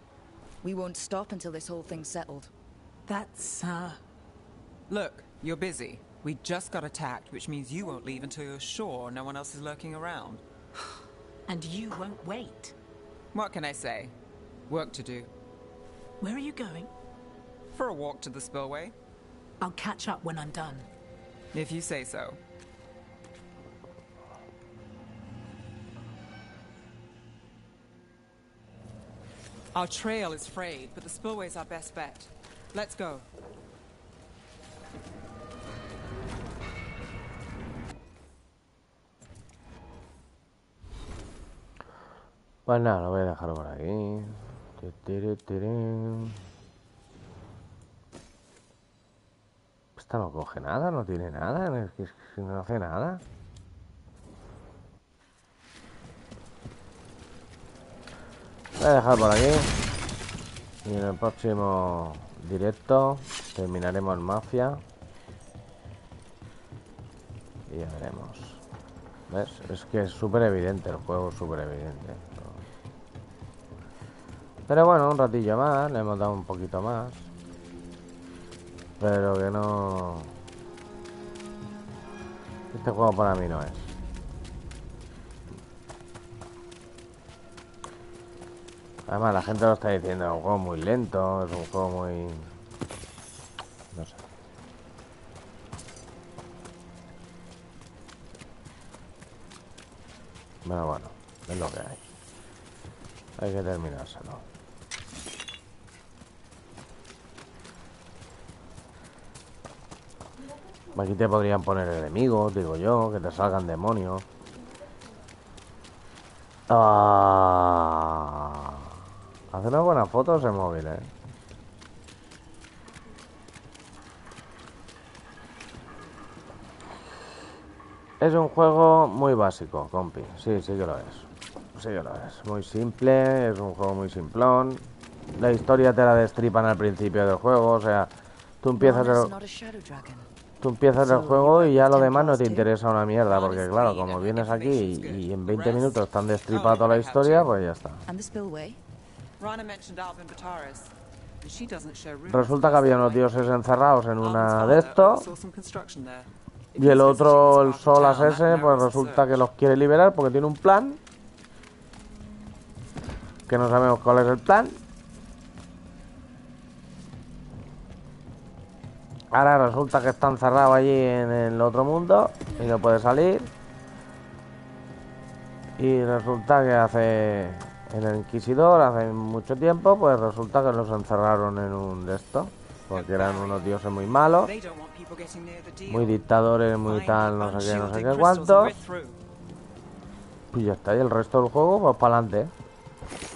Speaker 2: We won't stop until this whole thing's settled.
Speaker 19: That's,
Speaker 5: Look, you're busy. We just got attacked, which means you won't leave until you're sure no one else is lurking around.
Speaker 19: And you won't wait.
Speaker 5: What can I say? Work to do.
Speaker 19: Where are you going?
Speaker 5: For a walk to the spillway.
Speaker 19: I'll catch up when I'm done.
Speaker 5: If you say so. Our trail is frayed, but the spillway's our best bet. Let's go.
Speaker 1: Pues nada, lo voy a dejar por aquí. Esta no coge nada, no tiene nada, es que no hace nada. Voy a dejar por aquí. Y en el próximo directo terminaremos el Mafia. Y ya veremos. ¿Ves? Es que es súper evidente el juego, súper evidente. Pero bueno, un ratillo más, le hemos dado un poquito más. Pero que no... Este juego para mí no es. Además la gente lo está diciendo, es un juego muy lento, es un juego muy... No sé. Pero bueno, es lo que hay. Hay que terminárselo. Aquí te podrían poner enemigos, digo yo, que te salgan demonios. Hace unas buenas fotos en móvil, Es un juego muy básico, compi. Sí, sí que lo es. Sí que lo es. Muy simple, es un juego muy simplón. La historia te la destripan al principio del juego, o sea, tú empiezas el juego y ya lo demás no te interesa una mierda, porque claro, como vienes aquí y en 20 minutos están destripada toda la historia, pues ya está. Resulta que había unos dioses encerrados en una de estos y el otro, el Solas ese, pues resulta que los quiere liberar porque tiene un plan que no sabemos cuál es el plan. Ahora resulta que está encerrado allí en el otro mundo y no puede salir. Y resulta que hace... En el Inquisidor, hace mucho tiempo, pues resulta que los encerraron en un de estos. Porque eran unos dioses muy malos. Muy dictadores, muy tal, no sé qué cuánto. Y ya está, y el resto del juego, pues para adelante.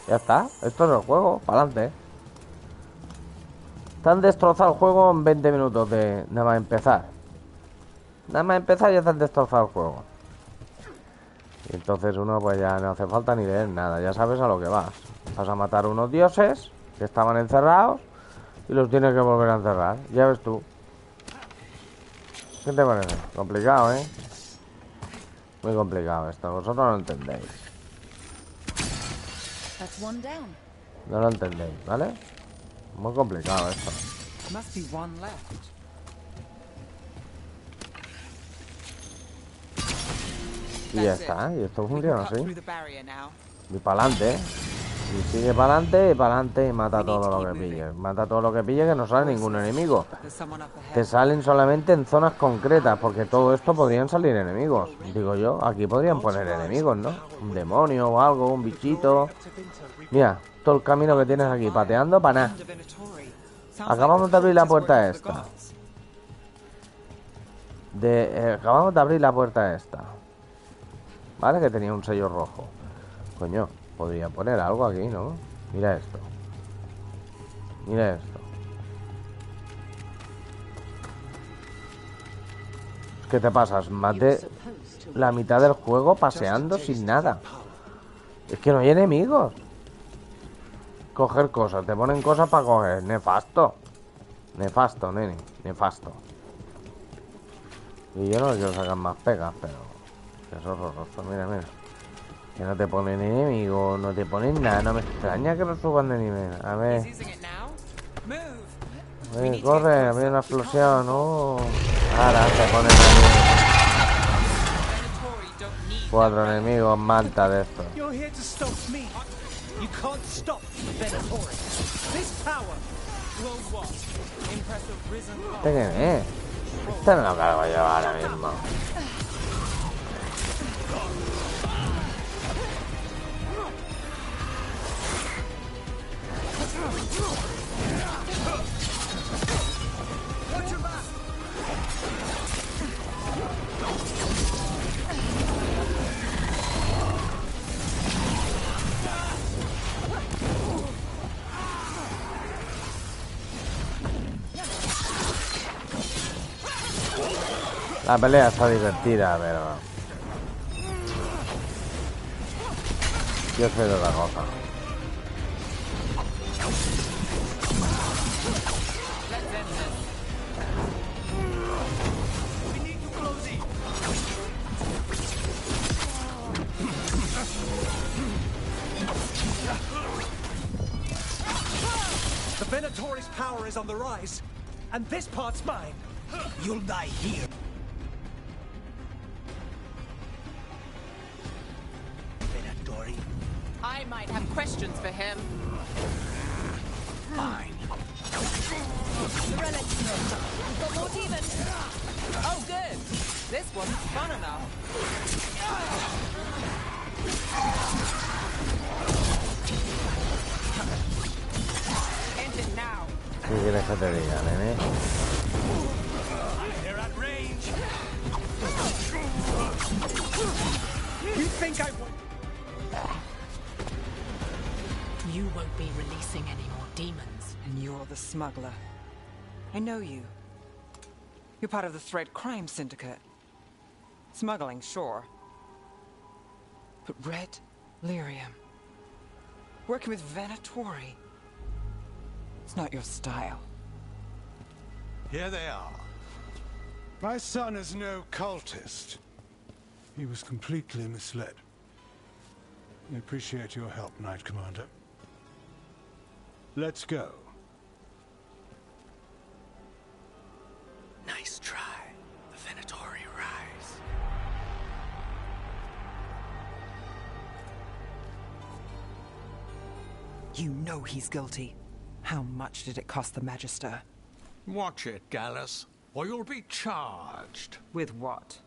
Speaker 1: Ya está, esto es el juego, para adelante. Te han destrozado el juego en 20 minutos de nada más empezar. Nada más empezar ya te han destrozado el juego. Y entonces uno pues ya no hace falta ni leer nada, ya sabes a lo que vas. Vas a matar a unos dioses que estaban encerrados y los tienes que volver a encerrar. Ya ves tú. ¿Qué te parece? Complicado, ¿eh? Muy complicado esto, vosotros no lo entendéis. No lo entendéis, ¿vale? Muy complicado esto. Y ya está, y esto funciona así. Y para adelante. Y sigue para adelante y mata todo lo que pilles. Mata todo lo que pilles, que no sale ningún enemigo. Te salen solamente en zonas concretas, porque todo esto podrían salir enemigos. Digo yo, aquí podrían poner enemigos, ¿no? Un demonio o algo, un bichito. Mira, todo el camino que tienes aquí pateando para nada. Acabamos de abrir la puerta esta. Acabamos de abrir la puerta esta. Vale, que tenía un sello rojo. Coño, podría poner algo aquí, ¿no? Mira esto. Mira esto. ¿Qué te pasas? Más de la mitad del juego paseando sin nada. Es que no hay enemigos. Coger cosas, te ponen cosas para coger. Nefasto. Nefasto, nene. Nefasto. Y yo no quiero sacar más pegas, pero... que es horroroso, mira, mira. Que no te ponen enemigos, no te ponen nada. No me extraña que no suban de nivel. A ver. Corre, había una explosión. Ahora te ponen ahí 4 enemigos, manta de estos. ¿Este quién es? Este no lo cargo yo ahora mismo. La pelea está divertida, pero... yo soy de otra cosa.
Speaker 3: The Venatori's power is on the rise, and this part's mine. You'll die here. Venatori.
Speaker 5: I might have questions for him.
Speaker 3: Fine.
Speaker 5: The relic's We've got more demons. Oh, good. This wasn't fun enough. End it now.
Speaker 1: ¿Qué quieres que te diga, nene?
Speaker 3: They're at range. You think I would?
Speaker 19: You won't be releasing any more demons.
Speaker 5: And you're the smuggler. I know you. You're part of the Thread Crime Syndicate. Smuggling, sure. But Red Lyrium. Working with Venatori. It's not your style.
Speaker 18: Here they are. My son is no cultist. He was completely misled. I appreciate your help, Knight Commander. Let's go.
Speaker 8: Nice try. The Venatori rise.
Speaker 5: You know he's guilty. How much did it cost the Magister?
Speaker 14: Watch it, Gallus, or you'll be charged.
Speaker 5: With what?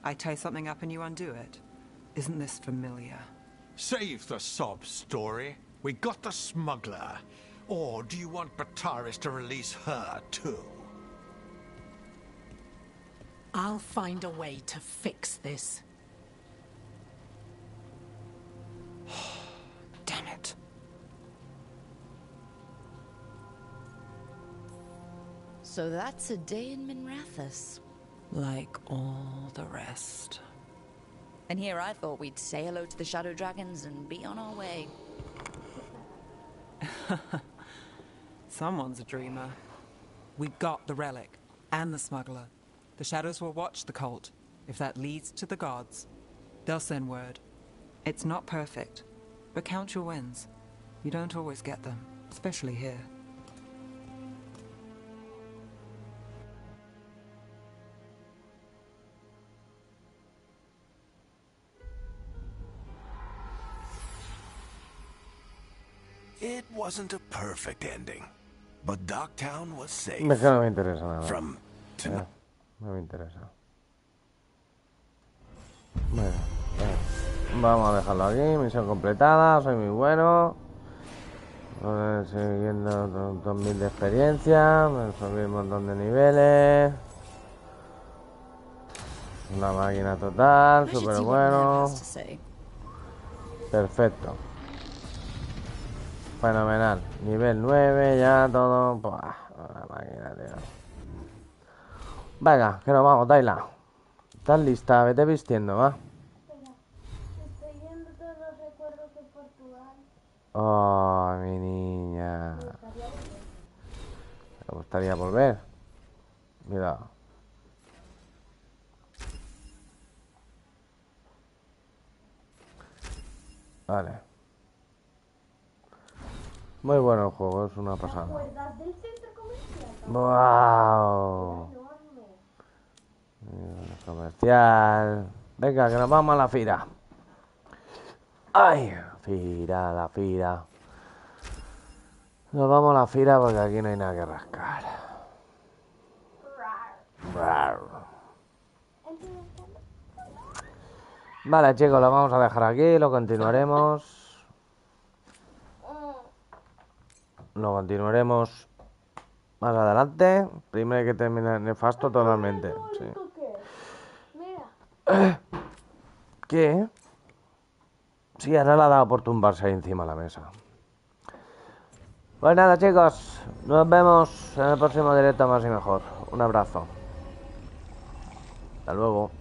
Speaker 5: I tie something up and you undo it. Isn't this familiar?
Speaker 14: Save the sob story. We got the smuggler. Or do you want Bataris to release her, too?
Speaker 19: I'll find a way to fix this.
Speaker 5: Damn it.
Speaker 2: So that's a day in Minrathous.
Speaker 5: Like all the rest.
Speaker 2: And here I thought we'd say hello to the Shadow Dragons and be on our way.
Speaker 5: Someone's a dreamer. We got the relic and the smuggler. The Shadows will watch the cult. If that leads to the gods, they'll send word. It's not perfect, but count your wins. You don't always get them, especially here.
Speaker 4: It wasn't a perfect ending, but Dogtown was safe.
Speaker 1: Es que no me interesa nada.
Speaker 4: From tonight.
Speaker 1: No me interesa. Bueno, vamos a dejarlo aquí. Misión completada. Soy muy bueno. Siguiendo 2000 de experiencia. Me subí un montón de niveles. Una máquina total. Súper bueno. Perfecto. Fenomenal. Nivel 9 ya todo. Buah, una máquina, tío. Venga, que nos vamos, Tayla. ¿Estás lista? Vete vistiendo, va.
Speaker 20: Estoy viendo todos los recuerdos de Portugal.
Speaker 1: Oh, mi niña. ¿Te gustaría volver? Cuidado. Vale. Muy bueno el juego, es una pasada.
Speaker 20: ¿Te acuerdas del centro comercial?
Speaker 1: ¡Wow! Comercial. Venga, que nos vamos a la fira. ¡Ay! La fira. Nos vamos a la fira porque aquí no hay nada que rascar. Vale, chicos, lo vamos a dejar aquí, lo continuaremos. Lo continuaremos más adelante. Primero hay que terminar nefasto totalmente. Sí. ¿Qué? Sí, ahora le ha dado por tumbarse ahí encima de la mesa. Pues nada, chicos, nos vemos en el próximo directo más y mejor. Un abrazo. Hasta luego.